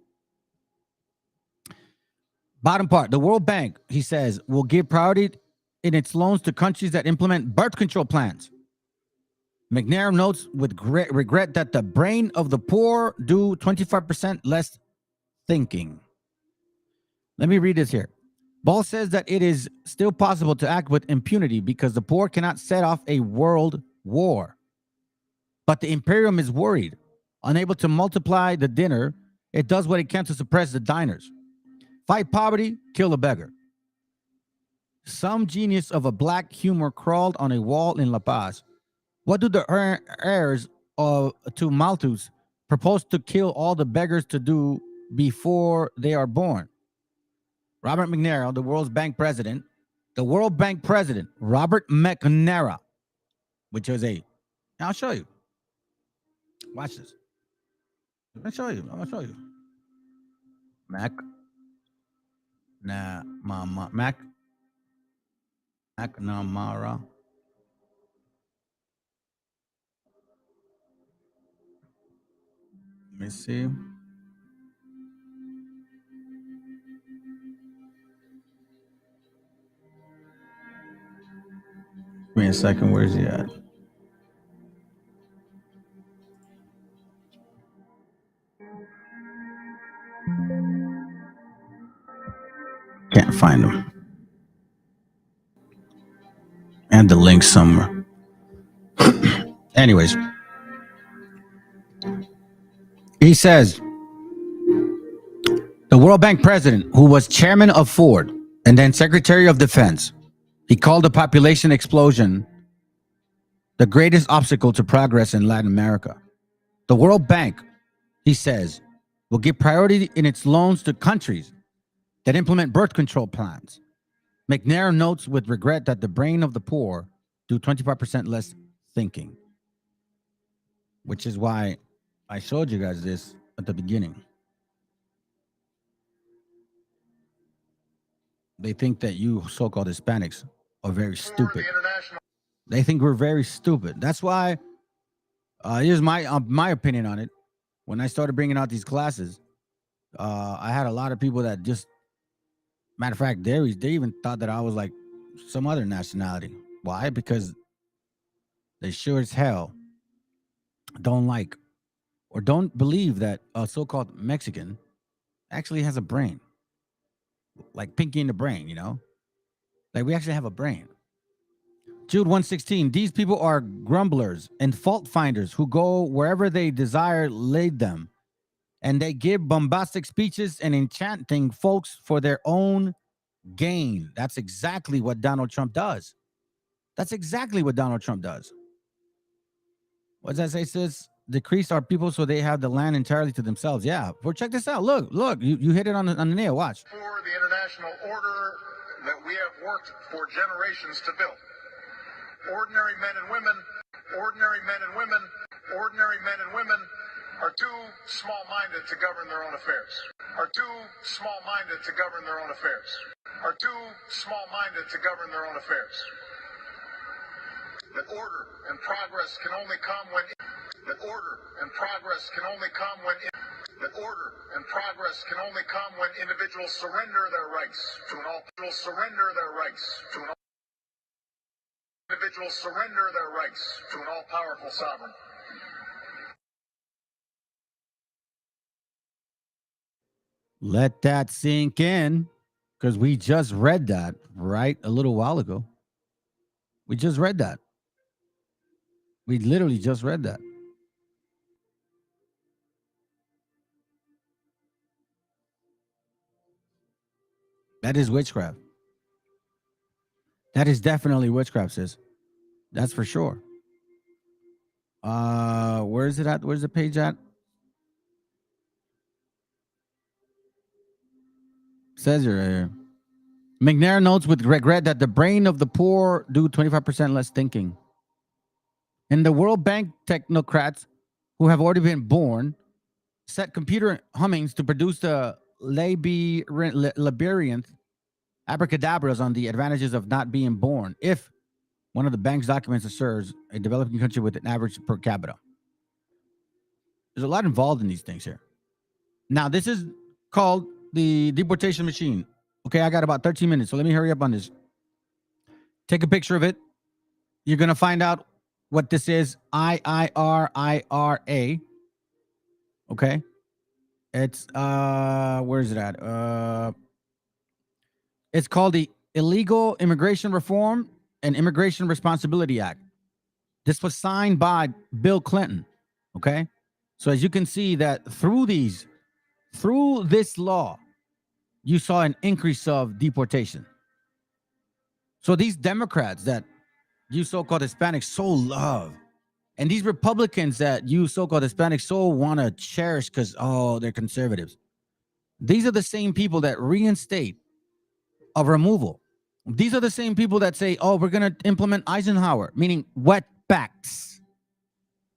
Bottom part, the World Bank, he says, will give priority in its loans to countries that implement birth control plans. McNair notes with regret that the brain of the poor do 25% less thinking. Let me read this here. Ball says that it is still possible to act with impunity because the poor cannot set off a world war. But the Imperium is worried. Unable to multiply the dinner, it does what it can to suppress the diners. Fight poverty, kill a beggar. Some genius of a black humor crawled on a wall in La Paz. What do the heirs to Malthus propose to kill all the beggars to do before they are born? Robert McNair, the World Bank president, Robert McNair, which is I'll show you. Watch this. I'm gonna show you. McNamara. Let me see. Give me a second. Where's he at? Can't find him. And the link somewhere. Anyways, he says the World Bank president, who was chairman of Ford and then secretary of defense, he called the population explosion the greatest obstacle to progress in Latin America. The World Bank, he says, will give priority in its loans to countries that implement birth control plans. McNair notes with regret that the brain of the poor do 25% less thinking, which is why I showed you guys this at the beginning. They think that you so-called Hispanics are very stupid. They think we're very stupid. That's why, here's my opinion on it. When I started bringing out these classes, I had a lot of people that just, matter of fact, they even thought that I was like some other nationality. Why? Because they sure as hell don't like or don't believe that a so-called Mexican actually has a brain. Like Pinky in the Brain, you know? Like we actually have a brain. Jude 1:16, these people are grumblers and fault finders who go wherever they desire lead them. And they give bombastic speeches and enchanting folks for their own gain. That's exactly what Donald Trump does. What does that say, sis? Decrease our people so they have the land entirely to themselves. Yeah. Well, check this out. Look, you hit it on the nail. Watch. For the international order that we have worked for generations to build. Ordinary men and women are too small-minded to govern their own affairs. That order and progress can only come when that order and progress can only come when that order and progress can only come when individuals surrender their rights to an all surrender their rights to an individuals surrender their rights to an all-powerful sovereign. Let that sink in, because we just read that right a little while ago. We just read that. We literally just read that. That is witchcraft. That is definitely witchcraft, sis. That's for sure. Where is it at? Where's the page at? Says here. McNair notes with regret that the brain of the poor do 25% less thinking. And the World Bank technocrats who have already been born set computer hummings to produce the labyrinth abracadabras on the advantages of not being born if one of the bank's documents asserts a developing country with an average per capita. There's a lot involved in these things here. Now, this is called the deportation machine. Okay, I got about 13 minutes, so let me hurry up on this. Take a picture of it. You're going to find out what this is. IIRIRA. Okay. It's, where is it at? It's called the Illegal Immigration Reform and Immigration Responsibility Act. This was signed by Bill Clinton. Okay. So as you can see that through this law, you saw an increase of deportation. So these Democrats that you so-called Hispanics so love, and these Republicans that you so-called Hispanics so want to cherish because, oh, they're conservatives. These are the same people that reinstate a removal. These are the same people that say, oh, we're going to implement Eisenhower, meaning wetbacks.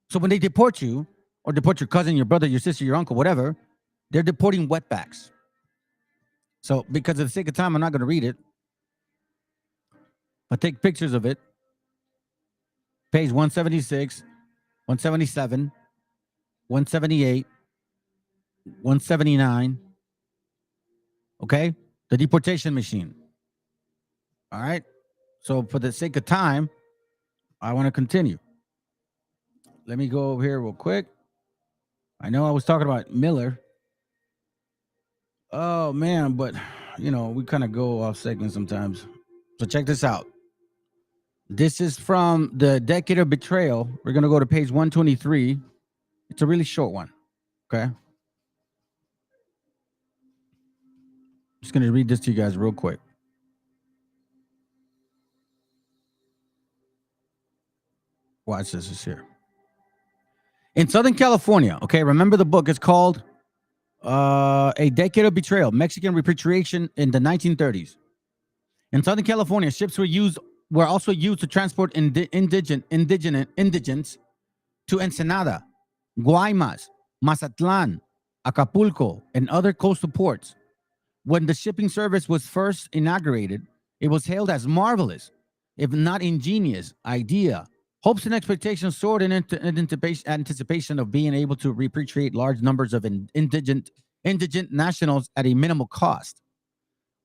So when they deport you, or deport your cousin, your brother, your sister, your uncle, whatever, they're deporting wetbacks. So because of the sake of time, I'm not going to read it. But take pictures of it. Page 176, 177, 178, 179. Okay? The deportation machine. All right? So for the sake of time, I want to continue. Let me go over here real quick. I know I was talking about Miller. Oh, man, but, we kind of go off segment sometimes. So check this out. This is from the Decade of Betrayal. We're going to go to page 123. It's a really short one. Okay? Just going to read this to you guys real quick. Watch this. It's here. In Southern California, okay, remember the book. It's called A Decade of Betrayal, Mexican Repatriation in the 1930s. In Southern California, ships were also used to transport indigents to Ensenada, Guaymas, Mazatlan, Acapulco, and other coastal ports. When the shipping service was first inaugurated, it was hailed as marvelous, if not ingenious, idea. Hopes and expectations soared in anticipation of being able to repatriate large numbers of indigent nationals at a minimal cost.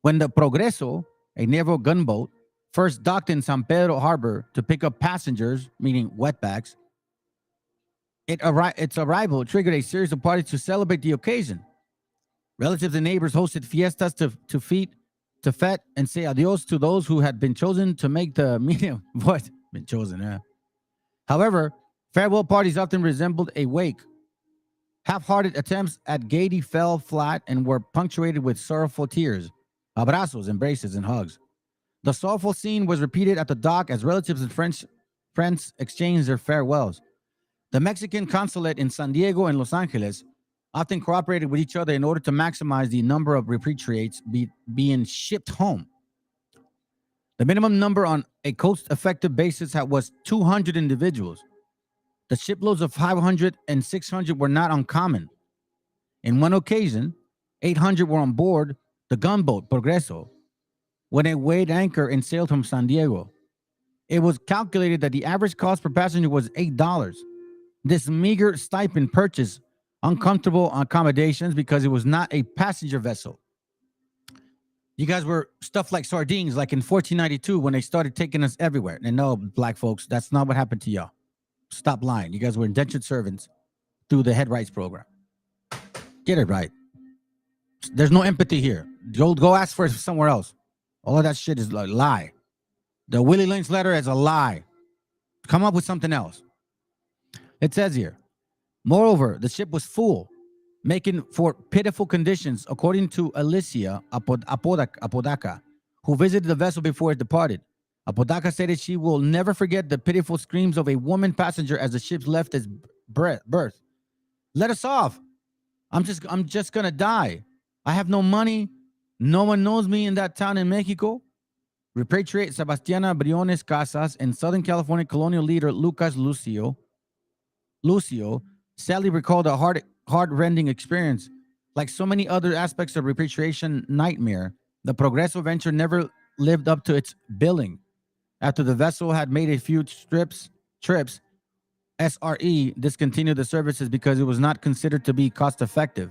When the Progreso, a naval gunboat, first docked in San Pedro Harbor to pick up passengers, meaning wetbacks, its arrival triggered a series of parties to celebrate the occasion. Relatives and neighbors hosted fiestas to fet and say adios to those who had been chosen to make the medium. What? Been chosen, yeah. However, farewell parties often resembled a wake. Half-hearted attempts at gaiety fell flat and were punctuated with sorrowful tears, abrazos, embraces, and hugs. The sorrowful scene was repeated at the dock as relatives and friends exchanged their farewells. The Mexican consulate in San Diego and Los Angeles often cooperated with each other in order to maximize the number of repatriates being shipped home. The minimum number on a cost-effective basis was 200 individuals. The shiploads of 500 and 600 were not uncommon. In one occasion, 800 were on board the gunboat Progreso when it weighed anchor and sailed from San Diego. It was calculated that the average cost per passenger was $8. This meager stipend purchased uncomfortable accommodations because it was not a passenger vessel. You guys were stuffed like sardines, like in 1492 when they started taking us everywhere. And no, black folks, that's not what happened to y'all. Stop lying. You guys were indentured servants through the head rights program. Get it right. There's no empathy here. Go ask for it somewhere else. All of that shit is a lie. The Willie Lynch letter is a lie. Come up with something else. It says here, moreover, the ship was full, making for pitiful conditions, according to Alicia Apodaca, who visited the vessel before it departed. Apodaca stated she will never forget the pitiful screams of a woman passenger as the ship left its berth. Let us off. I'm just gonna die. I have no money. No one knows me in that town in Mexico. Repatriate Sebastiana Briones Casas and Southern California colonial leader Lucas Lucio sadly recalled a heart-rending experience. Like so many other aspects of repatriation nightmare, the Progreso venture never lived up to its billing. After the vessel had made a few trips, SRE discontinued the services because it was not considered to be cost-effective.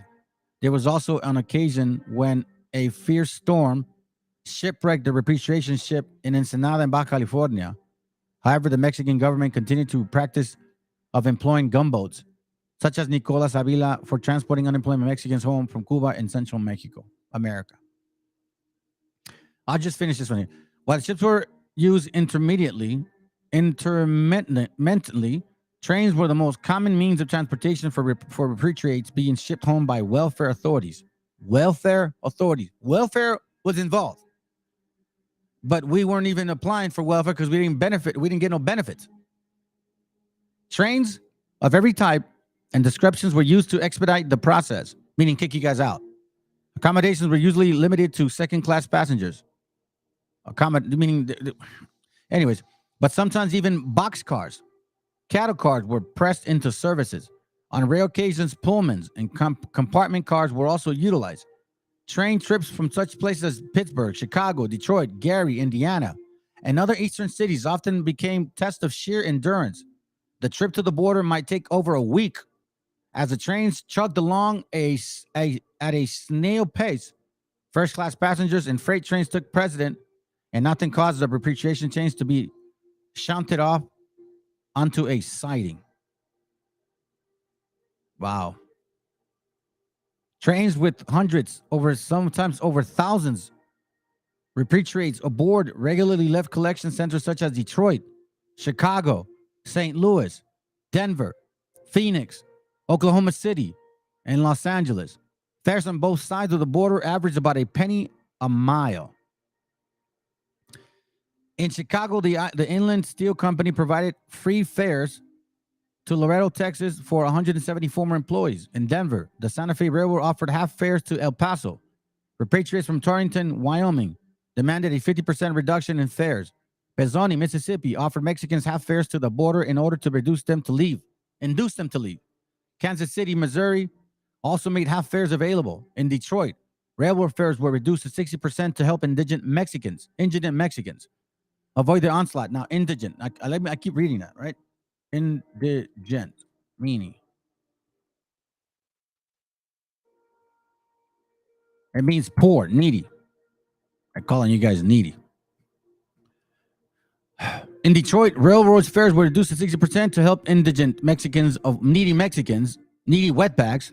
There was also an occasion when a fierce storm shipwrecked the repatriation ship in Ensenada in Baja California. However, the Mexican government continued to practice of employing gunboats, such as Nicolas Avila, for transporting unemployed Mexicans home from Cuba and Central Mexico, America. I'll just finish this one here. While the ships were used intermittently, trains were the most common means of transportation for repatriates being shipped home by welfare authorities. Welfare was involved. But we weren't even applying for welfare because we didn't benefit. We didn't get no benefits. Trains of every type and descriptions were used to expedite the process, meaning kick you guys out. Accommodations were usually limited to second-class passengers. Anyways, but sometimes even boxcars, cattle cars were pressed into services. On rare occasions, Pullmans and compartment cars were also utilized. Train trips from such places as Pittsburgh, Chicago, Detroit, Gary, Indiana, and other eastern cities often became tests of sheer endurance. The trip to the border might take over a week. As the trains chugged along at a snail pace, first-class passengers and freight trains took precedent, and nothing caused the repatriation trains to be shunted off onto a siding. Wow. Trains with hundreds, sometimes over thousands, repatriates aboard regularly left collection centers such as Detroit, Chicago, St. Louis, Denver, Phoenix, Oklahoma City, and Los Angeles. Fares on both sides of the border averaged about a penny a mile. In Chicago, the Inland Steel Company provided free fares to Laredo, Texas for 170 former employees. In Denver, the Santa Fe Railroad offered half fares to El Paso. Repatriates from Torrington, Wyoming, demanded a 50% reduction in fares. Pezzoni, Mississippi, offered Mexicans half fares to the border in order to induce them to leave. Kansas City, Missouri, also made half fares available. In Detroit, railroad fares were reduced to 60% to help indigent Mexicans avoid the onslaught. Now, indigent, I keep reading that, right? Indigent, meaning it means poor, needy. I'm calling you guys needy. In Detroit, railroad fares were reduced to 60% to help indigent Mexicans, needy wetbacks,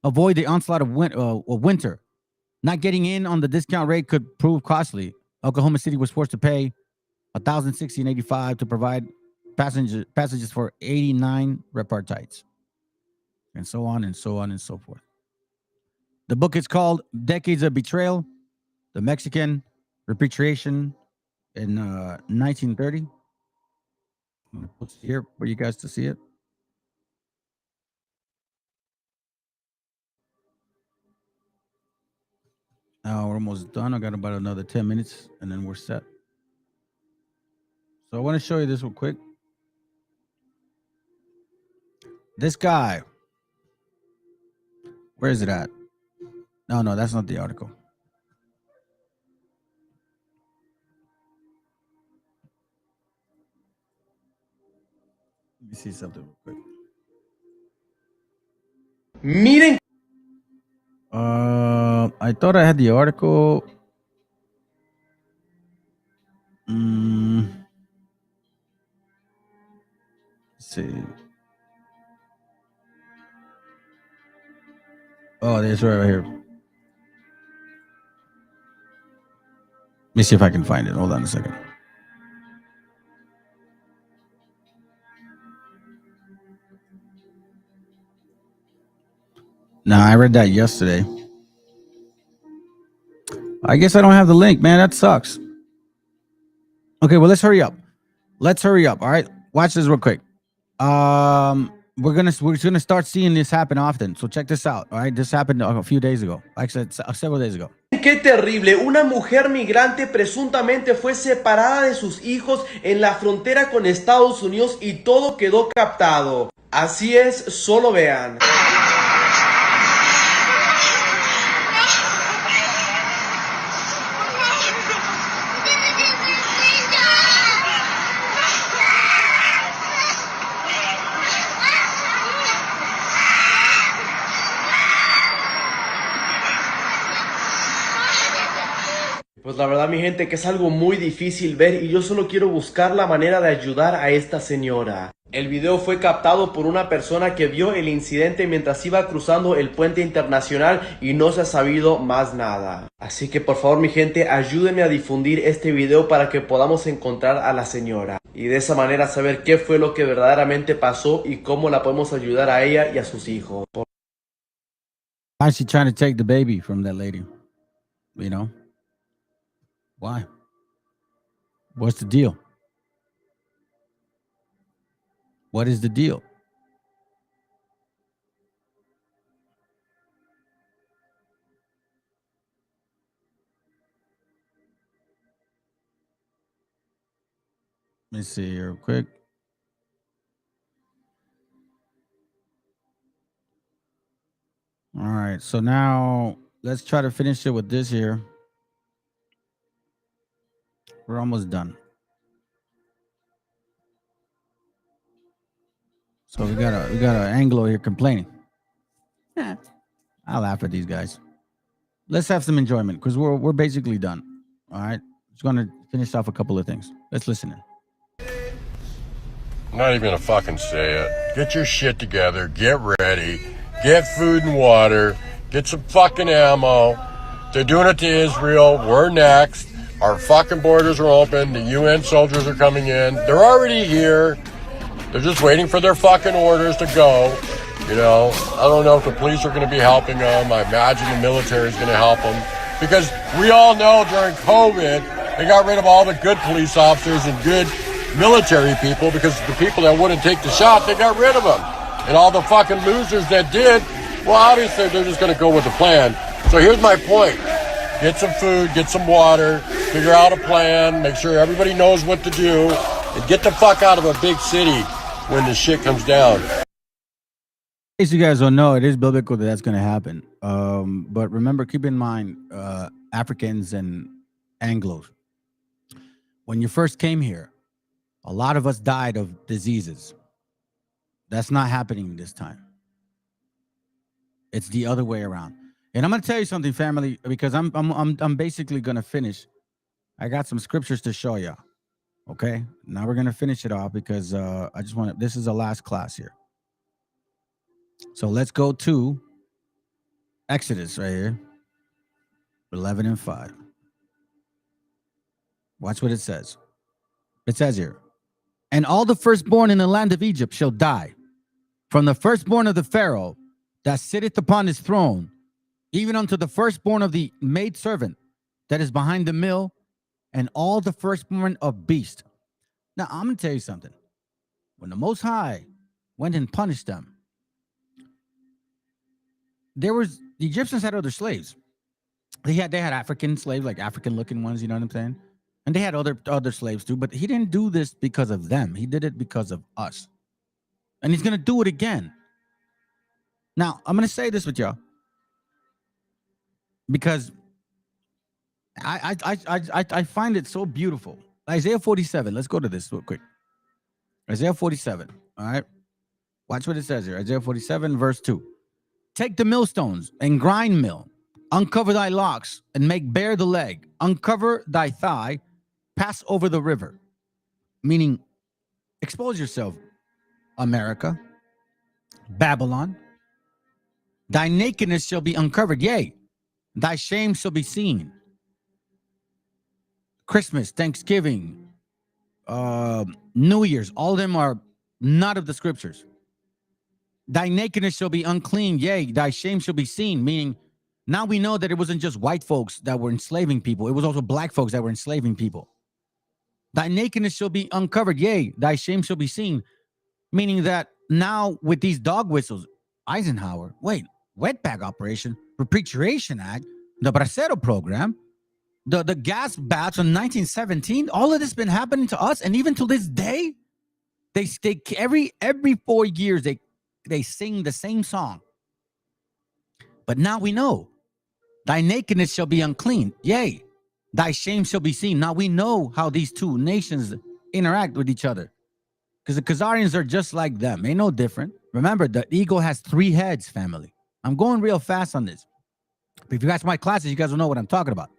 avoid the onslaught of winter. Not getting in on the discount rate could prove costly. Oklahoma City was forced to pay $1,060.85 to provide passages for 89 repartites, and so on and so on and so forth. The book is called Decades of Betrayal, the Mexican Repatriation in 1930. I'm going to put it here for you guys to see it. Now we're almost done. I got about another 10 minutes and then we're set. So I want to show you this real quick. This guy, where is it at? No, that's not the article. Let me see something real quick. Miren. I thought I had the article. Let's see. Oh, there's right here. Let me see if I can find it. Hold on a second. No, I read that yesterday. I guess I don't have the link, man. That sucks. Okay, well, let's hurry up. All right, watch this real quick. We're gonna start seeing this happen often. So check this out. All right, this happened a few days ago. Actually, several days ago. Qué terrible, una mujer migrante presuntamente fue separada de sus hijos en la frontera con Estados Unidos y todo quedó captado. Así es, solo vean. Pues la verdad, mi gente, que es algo muy difícil ver y yo solo quiero buscar la manera de ayudar a esta señora. El video fue captado por una persona que vio el incidente mientras iba cruzando el puente internacional y no se ha sabido más nada. Así que por favor, mi gente, ayúdenme a difundir este video para que podamos encontrar a la señora y de esa manera saber qué fue lo que verdaderamente pasó y cómo la podemos ayudar a ella y a sus hijos. Why is she trying to take the baby from that lady? You know? Why? What's the deal? What is the deal? Let me see here real quick. All right, so now let's try to finish it with this here. We're almost done. So we got an Anglo here complaining. I laugh at these guys. Let's have some enjoyment because we're basically done. All right, just gonna finish off a couple of things. Let's listen in. I'm not even gonna fucking say it. Get your shit together. Get ready. Get food and water. Get some fucking ammo. They're doing it to Israel. We're next. Our fucking borders are open. The UN soldiers are coming in. They're already here. They're just waiting for their fucking orders to go. You know, I don't know if the police are going to be helping them. I imagine the military is going to help them. Because we all know during COVID, they got rid of all the good police officers and good military people because the people that wouldn't take the shot, they got rid of them. And all the fucking losers that did, well, obviously they're just going to go with the plan. So here's my point. Get some food, get some water, figure out a plan, make sure everybody knows what to do, and get the fuck out of a big city when the shit comes down. In case you guys don't know, it is biblical that that's going to happen. But remember, keep in mind, Africans and Anglos. When you first came here, a lot of us died of diseases. That's not happening this time. It's the other way around. And I'm going to tell you something, family, because I'm basically going to finish. I got some scriptures to show you. Okay, now we're going to finish it off because I just want to. This is the last class here. So let's go to Exodus right here, 11 and 5. Watch what it says. It says here, and all the firstborn in the land of Egypt shall die, from the firstborn of the Pharaoh that sitteth upon his throne, even unto the firstborn of the maidservant that is behind the mill, and all the firstborn of beast. Now, I'm going to tell you something. When the Most High went and punished them, the Egyptians had other slaves. They had African slaves, like African-looking ones, you know what I'm saying? And they had other slaves too, but he didn't do this because of them. He did it because of us. And he's going to do it again. Now, I'm going to say this with y'all, because I find it so beautiful. Isaiah 47. Let's go to this real quick. Isaiah 47. All right. Watch what it says here. Isaiah 47, verse 2. Take the millstones and grind mill. Uncover thy locks and make bare the leg. Uncover thy thigh. Pass over the river. Meaning, expose yourself, America, Babylon. Thy nakedness shall be uncovered. Yea, thy shame shall be seen. Christmas, Thanksgiving, New Year's, all of them are not of the scriptures. Thy nakedness shall be unclean. Yea, thy shame shall be seen. Meaning, now we know that it wasn't just white folks that were enslaving people. It was also black folks that were enslaving people. Thy nakedness shall be uncovered. Yea, thy shame shall be seen. Meaning that now with these dog whistles, Eisenhower, wetback operation, Repatriation Act, the Bracero program, the gas baths in 1917, all of this been happening to us. And even to this day, they every 4 years, they sing the same song. But now we know, thy nakedness shall be unclean. Yea, thy shame shall be seen. Now we know how these two nations interact with each other. Because the Khazarians are just like them. Ain't no different. Remember, the eagle has 3 heads, family. I'm going real fast on this. But if you guys my classes, you guys will know what I'm talking about.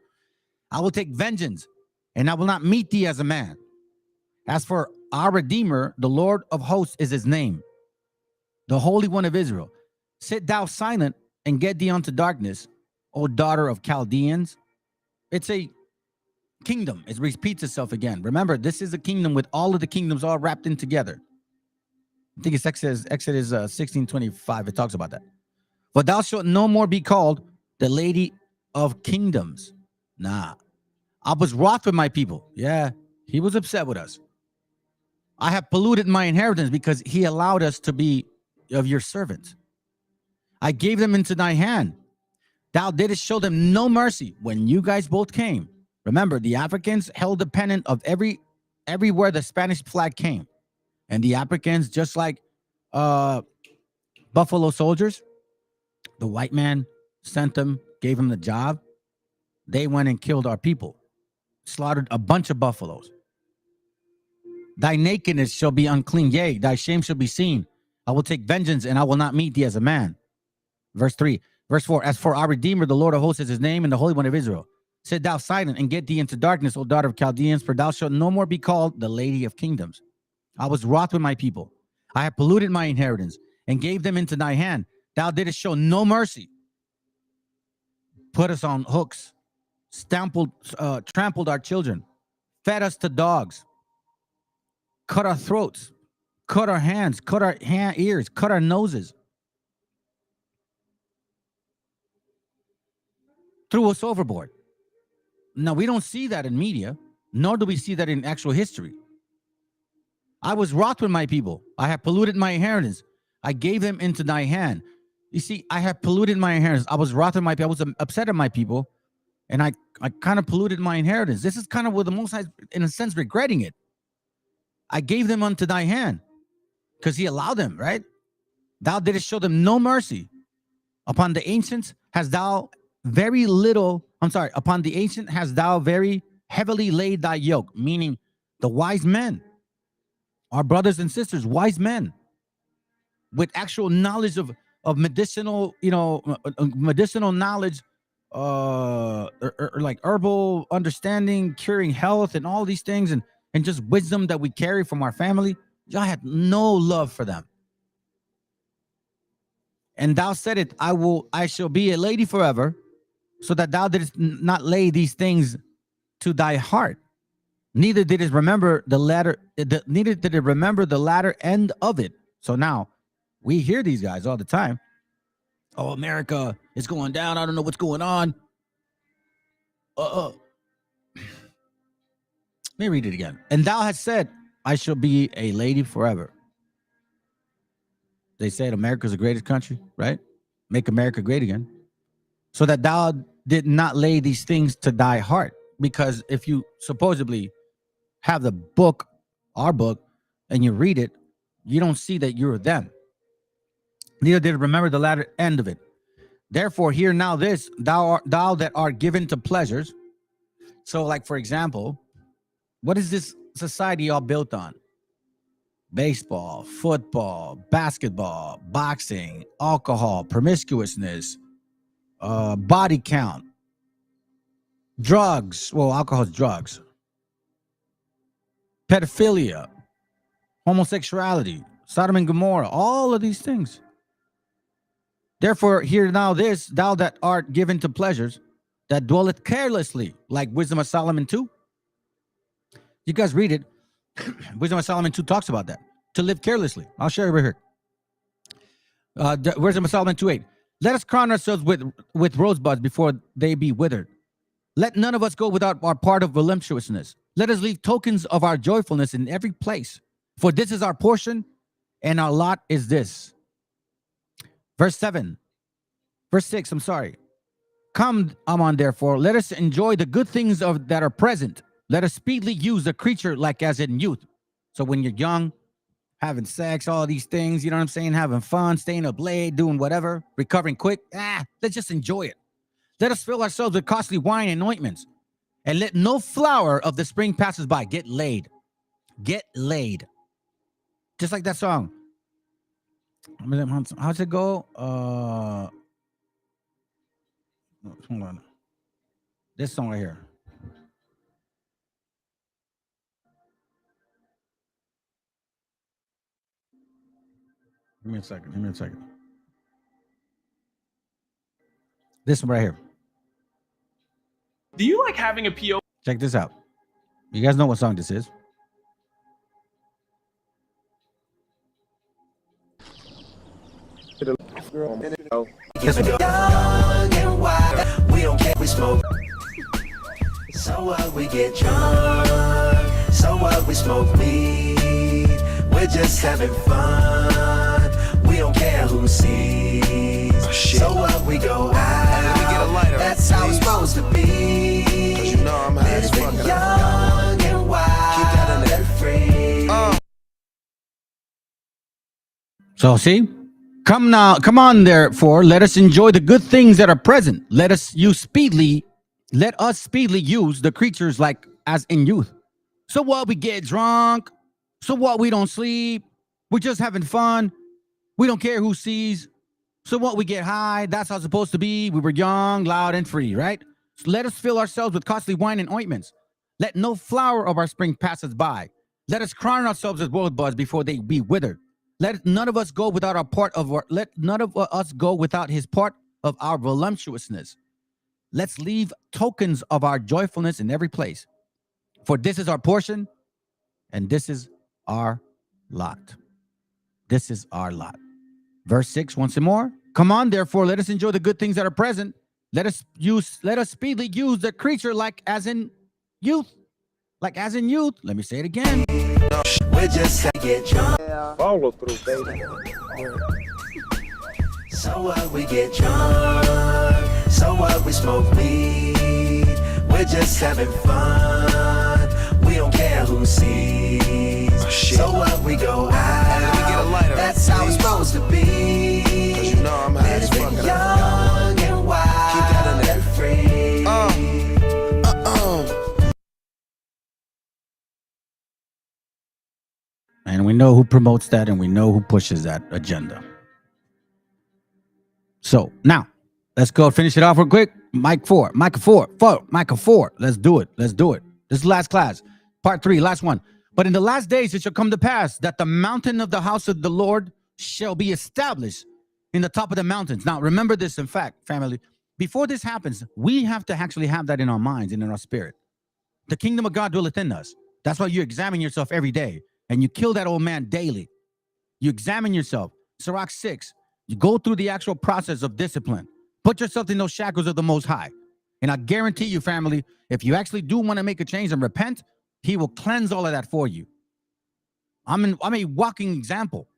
I will take vengeance, and I will not meet thee as a man. As for our Redeemer, the Lord of hosts is his name, the Holy One of Israel. Sit thou silent and get thee unto darkness, O daughter of Chaldeans. It's a kingdom. It repeats itself again. Remember, this is a kingdom with all of the kingdoms all wrapped in together. I think it's Exodus 16:25. It talks about that. For thou shalt no more be called the Lady of Kingdoms. Nah. I was wroth with my people. Yeah, he was upset with us. I have polluted my inheritance because he allowed us to be of your servants. I gave them into thy hand. Thou didst show them no mercy when you guys both came. Remember, the Africans held the pennant of everywhere the Spanish flag came. And the Africans, just like Buffalo Soldiers, the white man sent them, gave them the job. They went and killed our people, slaughtered a bunch of buffaloes. Thy nakedness shall be unclean. Yea, thy shame shall be seen. I will take vengeance, and I will not meet thee as a man. Verse 3. Verse 4. As for our Redeemer, the Lord of hosts is his name, and the Holy One of Israel. Sit thou silent and get thee into darkness, O daughter of Chaldeans, for thou shalt no more be called the Lady of Kingdoms. I was wroth with my people. I have polluted my inheritance and gave them into thy hand. Thou didst show no mercy. Put us on hooks, trampled our children, fed us to dogs, cut our throats, cut our hands, cut our ears, cut our noses, threw us overboard. Now, we don't see that in media, nor do we see that in actual history. I was wroth with my people. I have polluted my inheritance. I gave them into thy hand. You see, I have polluted my inheritance. I was wroth with my people. I was upset at my people, and I kind of polluted my inheritance. This is kind of where the Most High, in a sense, regretting it. I gave them unto thy hand because he allowed them, right? Thou didst show them no mercy. Upon the ancients hast thou very little, upon the ancient hast thou very heavily laid thy yoke, meaning the wise men, our brothers and sisters, wise men with actual knowledge of medicinal, medicinal knowledge, or like herbal understanding, curing health and all these things, and just wisdom that we carry from our family. Y'all had no love for them. And thou said it, I shall be a lady forever, so that thou didst not lay these things to thy heart. Neither did it remember the latter end of it. So now we hear these guys all the time. Oh, America is going down. I don't know what's going on. Let me read it again. And thou hast said, I shall be a lady forever. They said America's the greatest country, right? Make America great again. So that thou did not lay these things to thy heart. Because if you supposedly have the book, our book, and you read it, you don't see that you're them. Neither did remember the latter end of it. Therefore, hear now this, thou that art given to pleasures. So, like, for example, what is this society all built on? baseball, football, basketball, boxing, alcohol, promiscuousness, body count, drugs. Well, alcohol is drugs. Pedophilia, homosexuality, Sodom and Gomorrah, all of these things. Therefore, hear now this, thou that art given to pleasures, that dwelleth carelessly, like Wisdom of Solomon 2. You guys read it. Wisdom of Solomon 2 talks about that. To live carelessly. I'll share it right here. Wisdom of Solomon 2:8. Let us crown ourselves with rosebuds before they be withered. Let none of us go without our part of voluptuousness. Let us leave tokens of our joyfulness in every place. For this is our portion, and our lot is this. Verse 6, I'm sorry. Come, Ammon, therefore, let us enjoy the good things that are present. Let us speedily use the creature like as in youth. So when you're young, having sex, all these things, you know what I'm saying? Having fun, staying up late, doing whatever, recovering quick. Let's just enjoy it. Let us fill ourselves with costly wine and ointments. And let no flower of the spring passes by. Get laid. Get laid. Just like that song. How's it go? Hold on. This song right here. Give me a second. This one right here. Do you like having a PO? Check this out. You guys know what song this is? We don't care, we smoke. So what, we get drunk. So what, we smoke weed. We're just having fun. We don't care who sees. So what, we go out. We get a lighter. That's how it's supposed to be. Cause you know I'm high as fuck. Young and wild. Keep that in there free. So see? Come on, therefore, let us enjoy the good things that are present. Let us speedily use the creatures like as in youth. So what, we get drunk? So what, we don't sleep? We're just having fun. We don't care who sees. So what, we get high? That's how it's supposed to be. We were young, loud, and free, right? So let us fill ourselves with costly wine and ointments. Let no flower of our spring pass us by. Let us crown ourselves as rosebuds before they be withered. Let none of us go without his part of our voluptuousness. Let's leave tokens of our joyfulness in every place. For this is our portion, and this is our lot. This is our lot. Verse 6, once more. Come on, therefore, let us enjoy the good things that are present. Let us speedily use the creature like as in youth. Like as in youth. Let me say it again. We're just get drunk. Follow through, baby. So what, we get drunk. So what, we smoke weed. We're just having fun. We don't care who sees. So what, we go out. We get a lighter. That's how it's supposed to be. Cause you know I'm high as fuck. Young and wild. Keep that in there free. And we know who promotes that, and we know who pushes that agenda. So now, let's go finish it off real quick. Micah 4. Let's do it. This is the last class. Part 3, last one. But in the last days it shall come to pass that the mountain of the house of the Lord shall be established in the top of the mountains. Now, remember this, in fact, family. Before this happens, we have to actually have that in our minds and in our spirit. The kingdom of God dwelleth in us. That's why you examine yourself every day. And you kill that old man daily. You examine yourself. Sirach 6. You go through the actual process of discipline. Put yourself in those shackles of the Most High. And I guarantee you, family, if you actually do want to make a change and repent, he will cleanse all of that for you. I'm a walking example.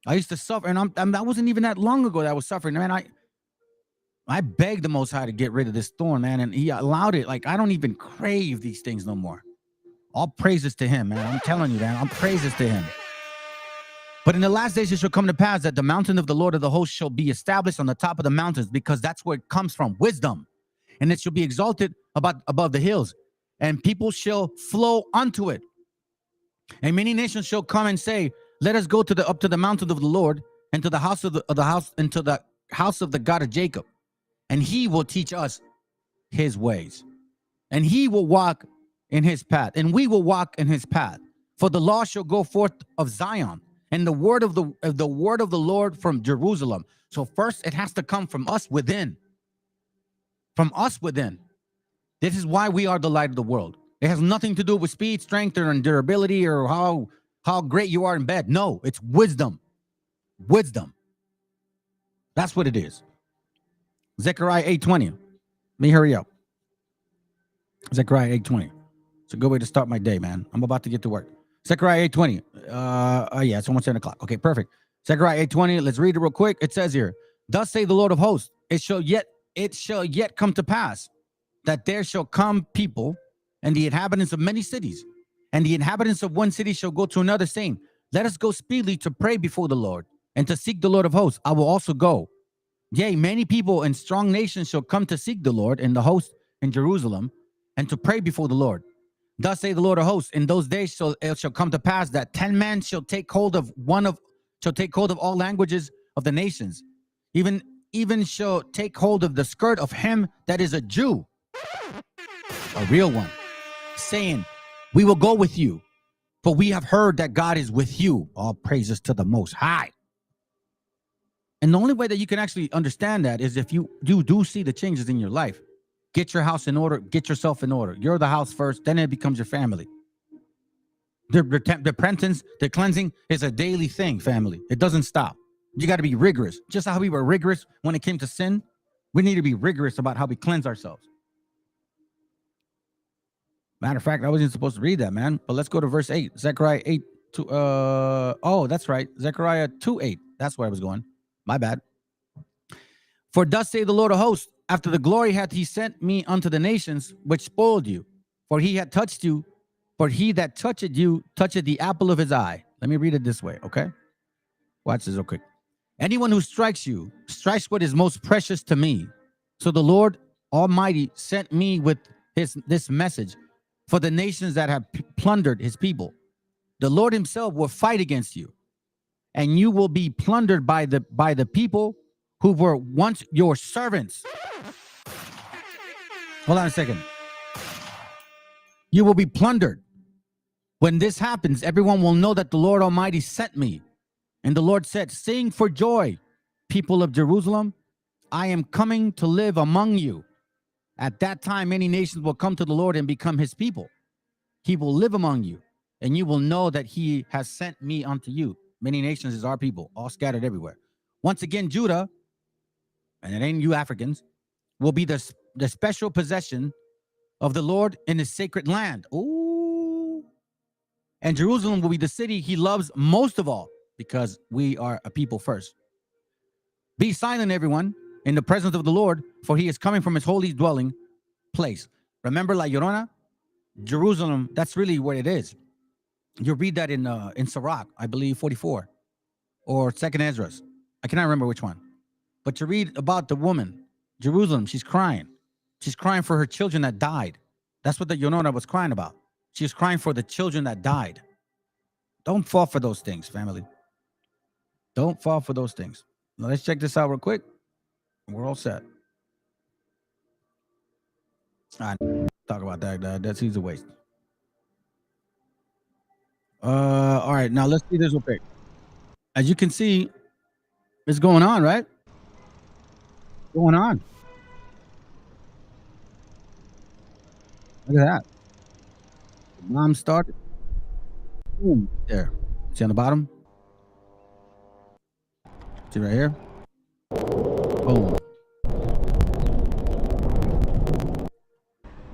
I used to suffer, and that wasn't even that long ago that I was suffering. Man, I begged the Most High to get rid of this thorn, man, and he allowed it. Like, I don't even crave these things no more. All praises to him, man. I'm telling you, man. All praises to him. But in the last days it shall come to pass that the mountain of the Lord of the hosts shall be established on the top of the mountains, because that's where it comes from, wisdom. And it shall be exalted above the hills, and people shall flow unto it. And many nations shall come and say, let us go up to the mountain of the Lord, and to the house of the house, and to the house of the God of Jacob, and he will teach us his ways, and he will walk in his path, and we will walk in his path. For the law shall go forth of Zion, and the word of the Lord from Jerusalem. So first, it has to come from us within. From us within. This is why we are the light of the world. It has nothing to do with speed, strength, or durability, or how great you are in bed. No, it's wisdom. Wisdom. That's what it is. Zechariah 8:20. Let me hurry up. Zechariah 8:20. It's a good way to start my day, man. I'm about to get to work. Zechariah 8:20. Yeah, it's almost 10 o'clock. Okay, perfect. Zechariah 8:20. Let's read it real quick. It says here, thus say the Lord of hosts, it shall yet come to pass that there shall come people and the inhabitants of many cities, and the inhabitants of one city shall go to another, saying, let us go speedily to pray before the Lord and to seek the Lord of hosts. I will also go. Yea, many people and strong nations shall come to seek the Lord and the host in Jerusalem, and to pray before the Lord. Thus say the Lord of hosts, in those days it shall come to pass that 10 men shall take hold of all languages of the nations, even shall take hold of the skirt of him that is a Jew, a real one, saying, we will go with you, for we have heard that God is with you. All praises to the Most High. And the only way that you can actually understand that is if you do see the changes in your life. Get your house in order. Get yourself in order. You're the house first, then it becomes your family. The repentance, the cleansing is a daily thing, family. It doesn't stop. You got to be rigorous. Just how we were rigorous when it came to sin, we need to be rigorous about how we cleanse ourselves. Matter of fact, I wasn't supposed to read that, man. But let's go to verse 8. Zechariah 8. That's right. Zechariah 2:8. That's where I was going. My bad. For thus say the Lord of hosts, after the glory hath he sent me unto the nations, which spoiled you. For he had touched you. For he that toucheth you, toucheth the apple of his eye. Let me read it this way, okay? Watch this real quick. Anyone who strikes you, strikes what is most precious to me. So the Lord Almighty sent me with this message for the nations that have plundered his people. The Lord himself will fight against you, and you will be plundered by the people who were once your servants. Hold on a second. You will be plundered. When this happens, everyone will know that the Lord Almighty sent me. And the Lord said, sing for joy, people of Jerusalem. I am coming to live among you. At that time, many nations will come to the Lord and become his people. He will live among you, and you will know that he has sent me unto you. Many nations is our people, all scattered everywhere. Once again, Judah, and it ain't you Africans, will be the special possession of the Lord in his sacred land. Ooh. And Jerusalem will be the city he loves most of all, because we are a people first. Be silent, everyone, in the presence of the Lord, for he is coming from his holy dwelling place. Remember La Llorona? Jerusalem, that's really what it is. You read that in Sirach, I believe 44, or 2nd Esdras. I cannot remember which one. But you read about the woman, Jerusalem, she's crying. She's crying for her children that died. That's what the Llorona was crying about. She was crying for the children that died. Don't fall for those things, family. Don't fall for those things. Now let's check this out real quick. We're all set. I talk about that. That seems a waste. All right, now let's see this real quick. As you can see, it's going on, right? Going on. Look at that. The bomb started. Boom. There. See on the bottom? See right here? Boom.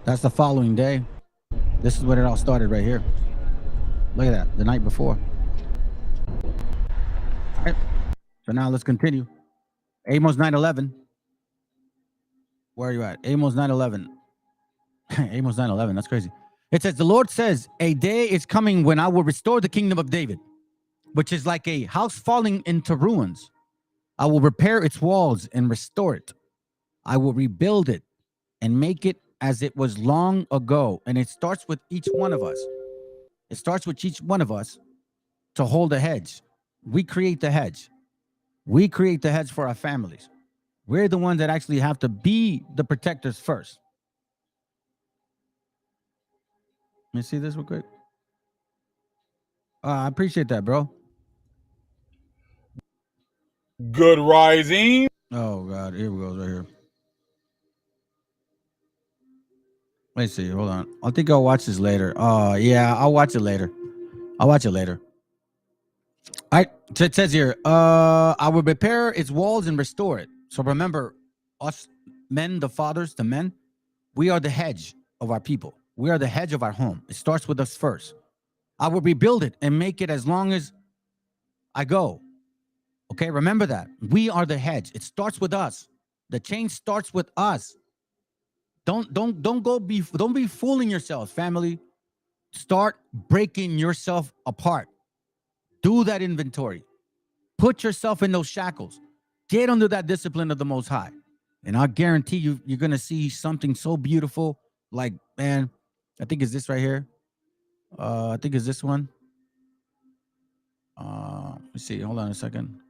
That's the following day. This is where it all started right here. Look at that. The night before. All right. So now let's continue. Amos 9:11. Where are you at? Amos 9:11. Amos 9:11. That's crazy. It says, the Lord says, a day is coming when I will restore the kingdom of David, which is like a house falling into ruins. I will repair its walls and restore it. I will rebuild it and make it as it was long ago. And it starts with each one of us. It starts with each one of us to hold a hedge. We create the hedge. We create the hedge for our families. We're the ones that actually have to be the protectors first. Let me see this real quick. I appreciate that, bro. Good rising. Oh, God. Here we go, right here. Let's see. Hold on. I think I'll watch this later. Yeah, I'll watch it later. All right. So it says here, I will repair its walls and restore it. So remember, us men, the fathers, the men, we are the hedge of our people. We are the hedge of our home. It starts with us first. I will rebuild it and make it as long as I go. Okay, remember that. We are the hedge. It starts with us. The change starts with us. Don't be fooling yourselves, family. Start breaking yourself apart. Do that inventory. Put yourself in those shackles. Get under that discipline of the Most High. And I guarantee you, you're going to see something so beautiful. Like, man, I think it's this right here. I think it's this one. Let's see. Hold on a second.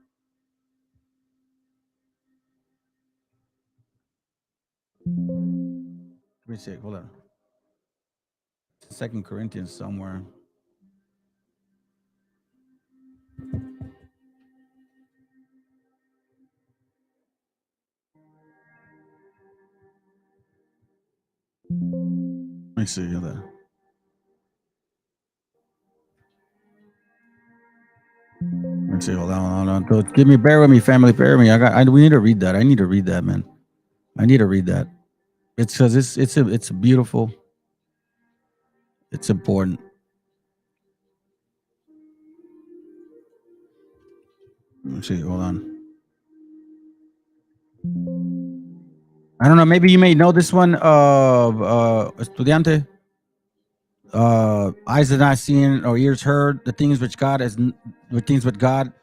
Let me see. Hold on. 2 Corinthians somewhere. Let me see. Hold on. Let's see. Hold on. So bear with me, family. Bear with me. We need to read that. I need to read that, man. I need to read that. It's because it's beautiful. It's important. Let's see. Hold on. I don't know. Maybe you may know this one. Estudiante. Eyes have not seen or ears heard the things which God has, the things with God.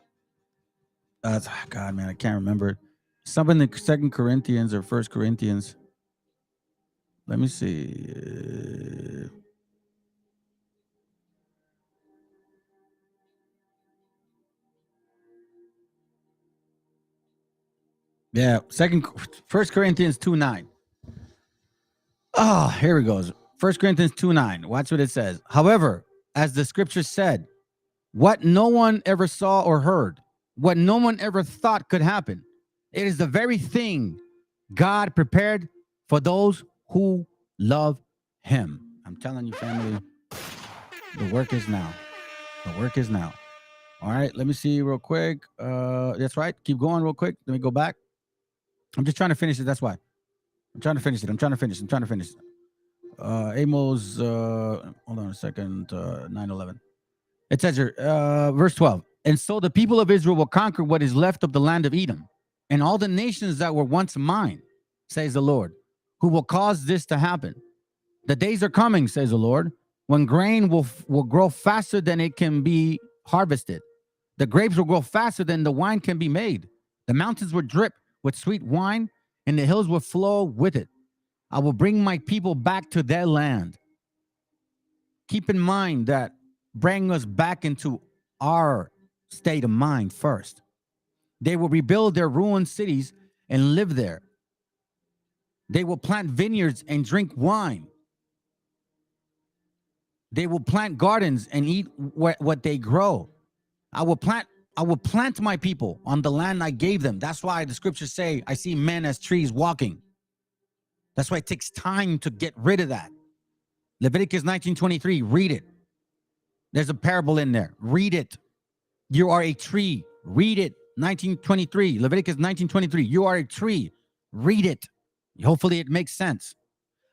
God, man, I can't remember. Something in 2 Corinthians or 1 Corinthians. Let me see. Yeah, 1 Corinthians 2:9. Oh, here it goes. 1 Corinthians 2:9. Watch what it says. However, as the scripture said, what no one ever saw or heard, what no one ever thought could happen, it is the very thing God prepared for those who love him. I'm telling you, family, the work is now. The work is now. All right, let me see real quick. That's right. Keep going real quick. Let me go back. I'm just trying to finish it. That's why. I'm trying to finish it. Amos, hold on a second. 9:11. It says here, verse 12. And so the people of Israel will conquer what is left of the land of Edom and all the nations that were once mine, says the Lord, who will cause this to happen. The days are coming, says the Lord, when grain will grow faster than it can be harvested. The grapes will grow faster than the wine can be made. The mountains will drip with sweet wine, and the hills will flow with it. I will bring my people back to their land. Keep in mind that bring us back into our state of mind first. They will rebuild their ruined cities and live there. They will plant vineyards and drink wine. They will plant gardens and eat what they grow. I will plant my people on the land I gave them. That's why the scriptures say, I see men as trees walking. That's why it takes time to get rid of that. Leviticus 19:23, read it. There's a parable in there. Read it. You are a tree. Read it. 19:23, Leviticus 19:23. You are a tree. Read it. Hopefully it makes sense.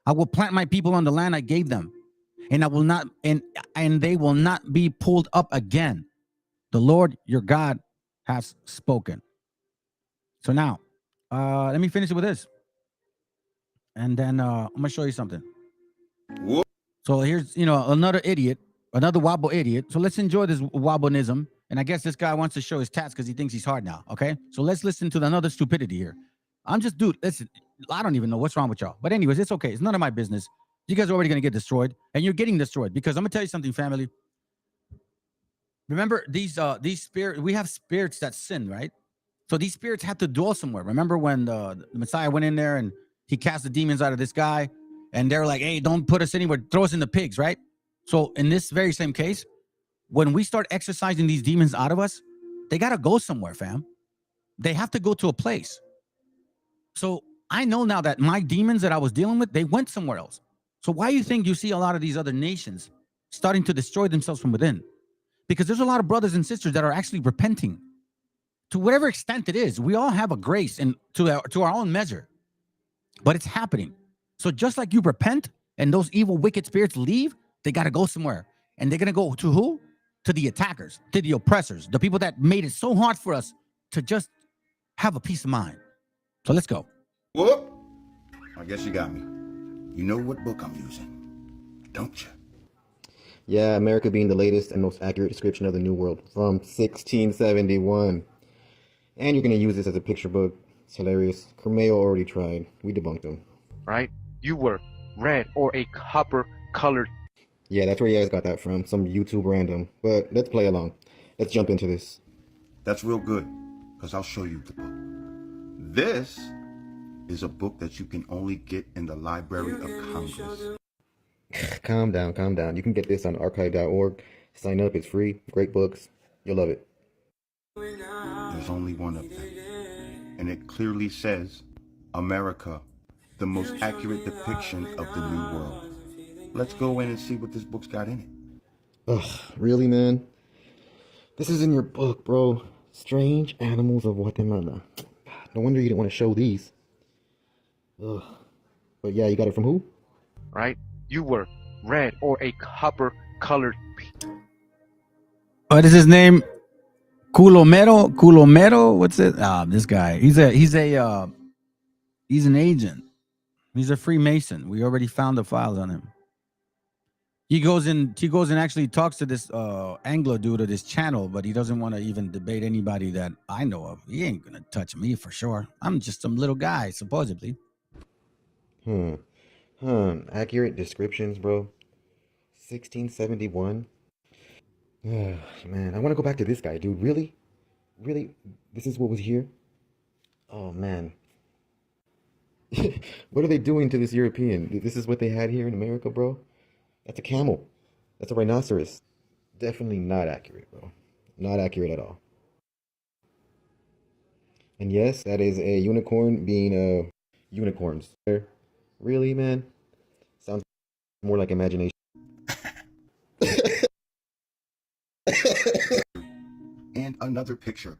I will plant my people on the land I gave them, and I will not, and they will not be pulled up again. The Lord your God has spoken. So now, let me finish it with this. And then I'm gonna show you something. Whoop. So here's, another idiot, another wobble idiot. So let's enjoy this wobbleism. And I guess this guy wants to show his tats because he thinks he's hard now. Okay. So let's listen to another stupidity here. Listen, I don't even know what's wrong with y'all. But anyways, it's okay. It's none of my business. You guys are already gonna get destroyed, and you're getting destroyed because I'm gonna tell you something, family. remember these spirits, we have spirits that sin, right? So these spirits have to dwell somewhere. Remember when the Messiah went in there and he cast the demons out of this guy, and they're like, hey, don't put us anywhere, throw us in the pigs, right? So in this very same case, when we start exercising these demons out of us, they got to go somewhere, fam. They have to go to a place. So I know now that my demons that I was dealing with, they went somewhere else. So why do you think you see a lot of these other nations starting to destroy themselves from within? Because there's a lot of brothers and sisters that are actually repenting. To whatever extent it is, we all have a grace and to our own measure, but it's happening. So just like you repent and those evil, wicked spirits leave, they got to go somewhere. And they're going to go to who? To the attackers, to the oppressors, the people that made it so hard for us to just have a peace of mind. So let's go. Whoop! I guess you got me. You know what book I'm using, don't you? Yeah, America being the latest and most accurate description of the New World from 1671. And you're going to use this as a picture book. It's hilarious. Cormeo already tried. We debunked him. Right? You were red or a copper colored. Yeah, that's where you guys got that from. Some YouTube random. But let's play along. Let's jump into this. That's real good, because I'll show you the book. This is a book that you can only get in the Library of Congress. Calm down, calm down. You can get this on archive.org. Sign up, it's free. Great books. You'll love it. There's only one of them. And it clearly says, America, the most accurate depiction of the New World. Let's go in and see what this book's got in it. Ugh, really, man? This is in your book, bro. Strange Animals of Guatemala. No wonder you didn't want to show these. Ugh. But yeah, you got it from who? Right? You were red or a copper colored. What is his name? Culomero? What's it? This guy. He's an agent. He's a Freemason. We already found the files on him. He goes and actually talks to this Anglo dude of this channel, but he doesn't want to even debate anybody that I know of. He ain't gonna touch me for sure. I'm just some little guy, supposedly. Accurate descriptions, bro. 1671. Man, I want to go back to this guy, dude. Really? Really? This is what was here? Oh, man. What are they doing to this European? This is what they had here in America, bro? That's a camel. That's a rhinoceros. Definitely not accurate, bro. Not accurate at all. And yes, that is a unicorn being unicorns. Really, man? Sounds more like imagination. And another picture.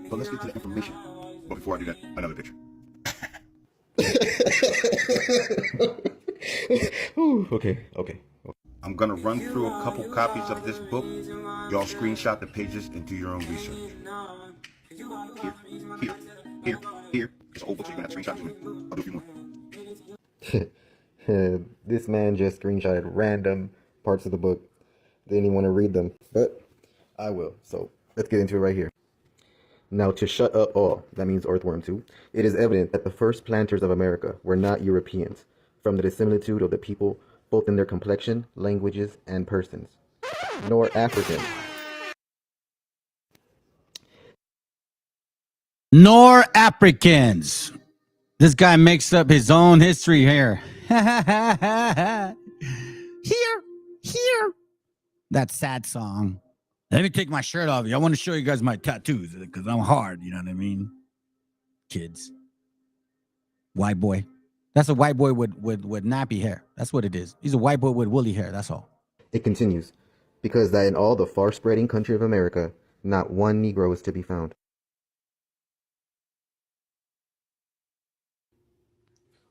But let's get to the information. But before I do that, another picture. Okay. I'm gonna run through a couple copies of this book. Y'all screenshot the pages and do your own research. Here. It's an old book, so you're gonna have to screenshot to it. I'll do a few more. This man just screenshotted random parts of the book. Didn't even want to read them, but I will. So let's get into it right here. Now, to shut up all, that means earthworm too, it is evident that the first planters of America were not Europeans, from the dissimilitude of the people, both in their complexion, languages, and persons, nor Africans. Nor Africans. This guy makes up his own history here. Here. That sad song. Let me take my shirt off. I want to show you guys my tattoos because I'm hard. You know what I mean? Kids. White boy. That's a white boy with nappy hair. That's what it is. He's a white boy with woolly hair. That's all. It continues, because that in all the far-spreading country of America, not one Negro is to be found.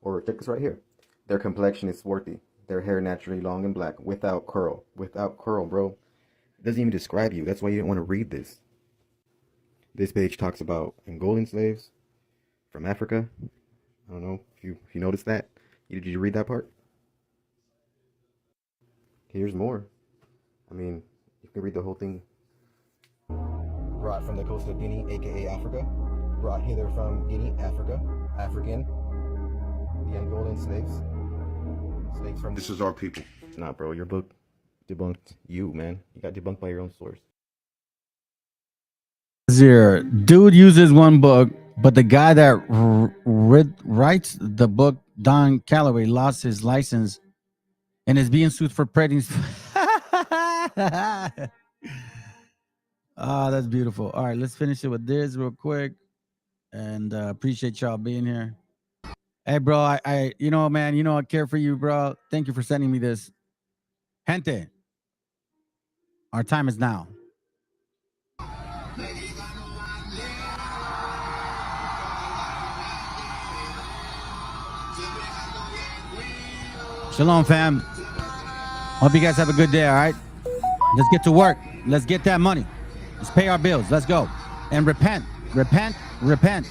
Or check this right here. Their complexion is swarthy. Their hair naturally long and black, without curl. Without curl, bro. It doesn't even describe you. That's why you didn't want to read this. This page talks about Angolan slaves from Africa. I don't know if you noticed that. Did you read that part? Here's more. I mean, you can read the whole thing. Brought from the coast of Guinea, aka Africa. Brought hither from Guinea, Africa. African. The Angolan slaves. Slaves from... This is our people. Nah, bro, your book debunked you, man. You got debunked by your own source. Here, dude uses one book, but the guy that writes the book, Don Calloway, lost his license and is being sued for spreading. That's beautiful. All right, let's finish it with this real quick. And appreciate y'all being here. Hey, bro, I you know, man, you know I care for you, bro. Thank you for sending me this. Gente, our time is now. Shalom, fam. Hope you guys have a good day, all right? Let's get to work. Let's get that money. Let's pay our bills. Let's go. And repent, repent, repent.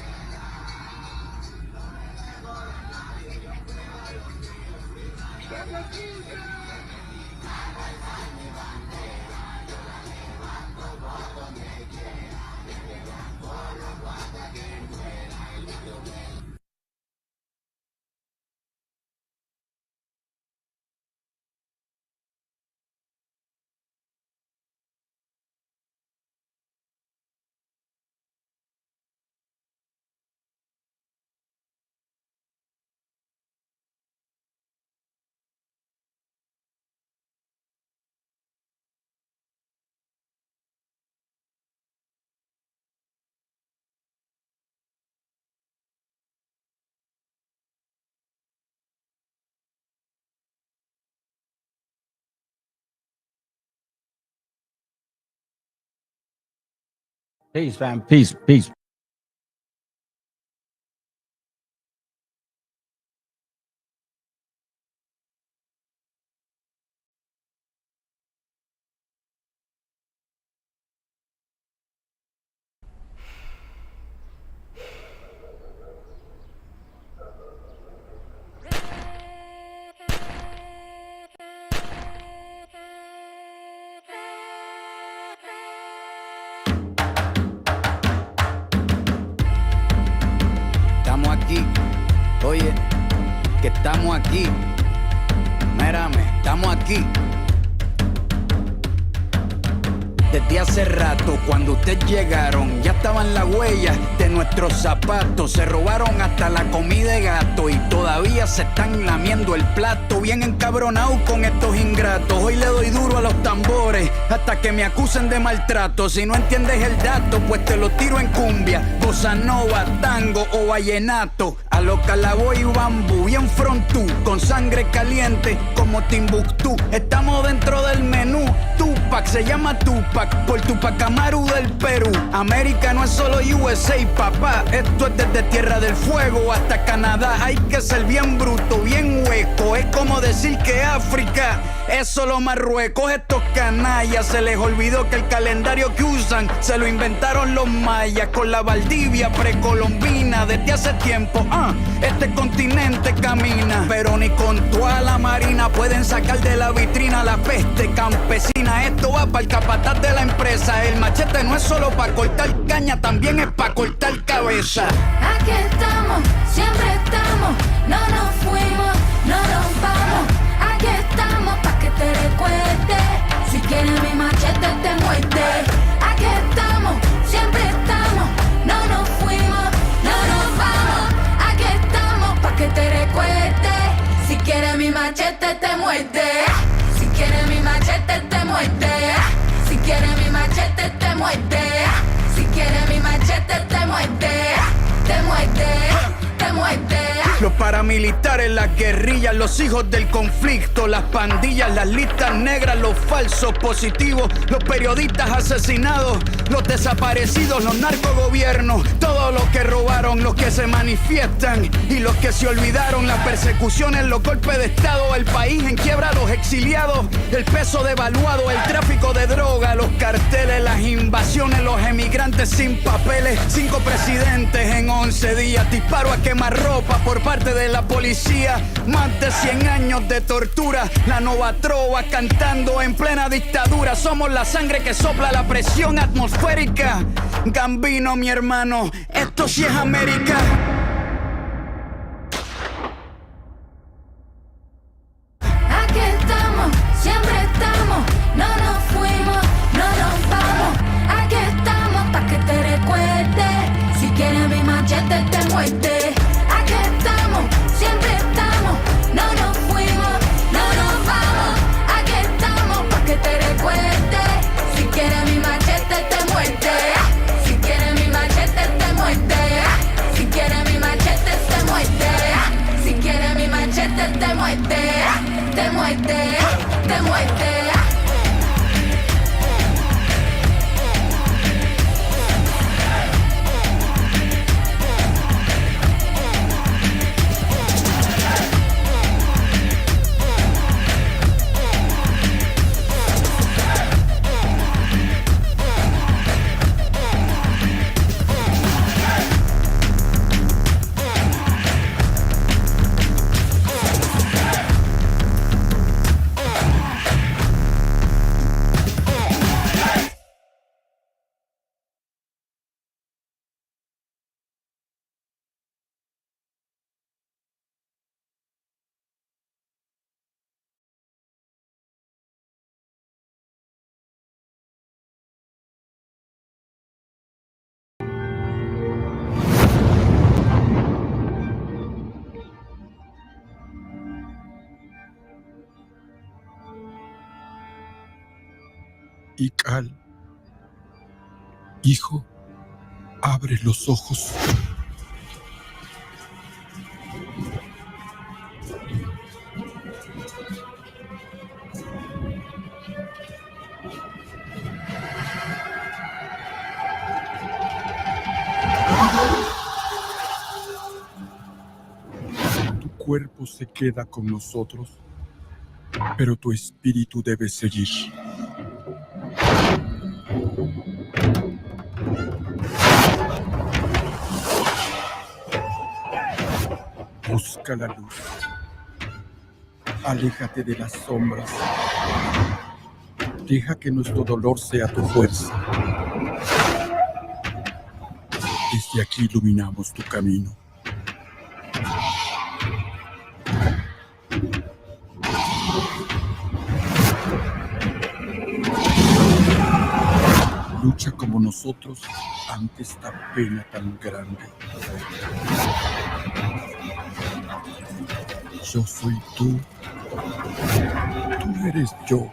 Peace, fam. Peace, peace. Estamos aquí, oye, que estamos aquí. Mírame, estamos aquí. Desde hace rato, cuando ustedes llegaron, ya estaban las huellas de nuestros zapatos. Se robaron hasta la comida de gato y todavía se están lamiendo el plato. Bien encabronados con estos ingratos. Hoy le doy duro a los tambores hasta que me acusen de maltrato. Si no entiendes el dato, pues te lo tiro en cumbia, bossa nova, tango o vallenato. A lo Calaboy y bambú, bien frontú, con sangre caliente como Timbuktu. Estamos dentro del menú. Tupac se llama Tupac por Tupac Amaru del Perú. América no es solo USA, papá. Esto es desde Tierra del Fuego hasta Canadá. Hay que ser bien bruto, bien hueco. Es como decir que África es solo Marruecos. Estos canallas se les olvidó que el calendario que usan se lo inventaron los mayas con la Valdivia precolombina. Desde hace tiempo, este continente camina, pero ni con toda la marina pueden sacar de la vitrina la peste campesina. Esto va para el capataz de la empresa. El machete no es solo para cortar caña, también es para cortar cabeza. Aquí estamos, siempre estamos, no nos fuimos, no nos vamos. Aquí estamos pa' que te recuerde. Si quieres mi machete te muerde. Aquí estamos, siempre estamos, no nos fuimos, no nos vamos. Aquí estamos pa' que te recuerde. Si quieres mi machete te muerde. Si quieres mi machete te muerde. Si quieres mi machete te muerde. Si quieres mi machete te muerde. Te muerde, te muerde. Los paramilitares, las guerrillas, los hijos del conflicto, las pandillas, las listas negras, los falsos positivos, los periodistas asesinados, los desaparecidos, los narcogobiernos, todos los que robaron, los que se manifiestan y los que se olvidaron, las persecuciones, los golpes de estado, el país en quiebra, los exiliados, el peso devaluado, el tráfico de droga, los carteles, las invasiones, los emigrantes sin papeles, 5 presidentes en 11 días, disparo a quemarropa por parte de la policía, más de 100 años de tortura, la nova trova cantando en plena dictadura. Somos la sangre que sopla la presión atmosférica. Gambino, mi hermano, esto sí es América. Aquí estamos, siempre estamos, no nos fuimos, no nos vamos. Aquí estamos pa' que te recuerde. de muerte. Ical, hijo, abre los ojos. Tu cuerpo se queda con nosotros, pero tu espíritu debe seguir. Busca la luz. Aléjate de las sombras. Deja que nuestro dolor sea tu fuerza. Desde aquí iluminamos tu camino. Lucha como nosotros ante esta pena tan grande. Yo soy tú. Tú eres yo.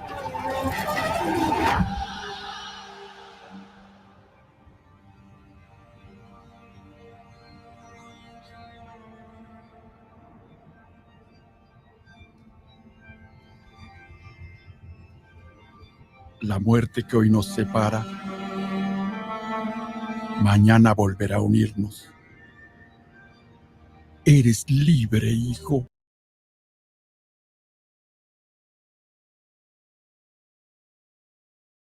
La muerte que hoy nos separa, mañana volverá a unirnos. Eres libre, hijo.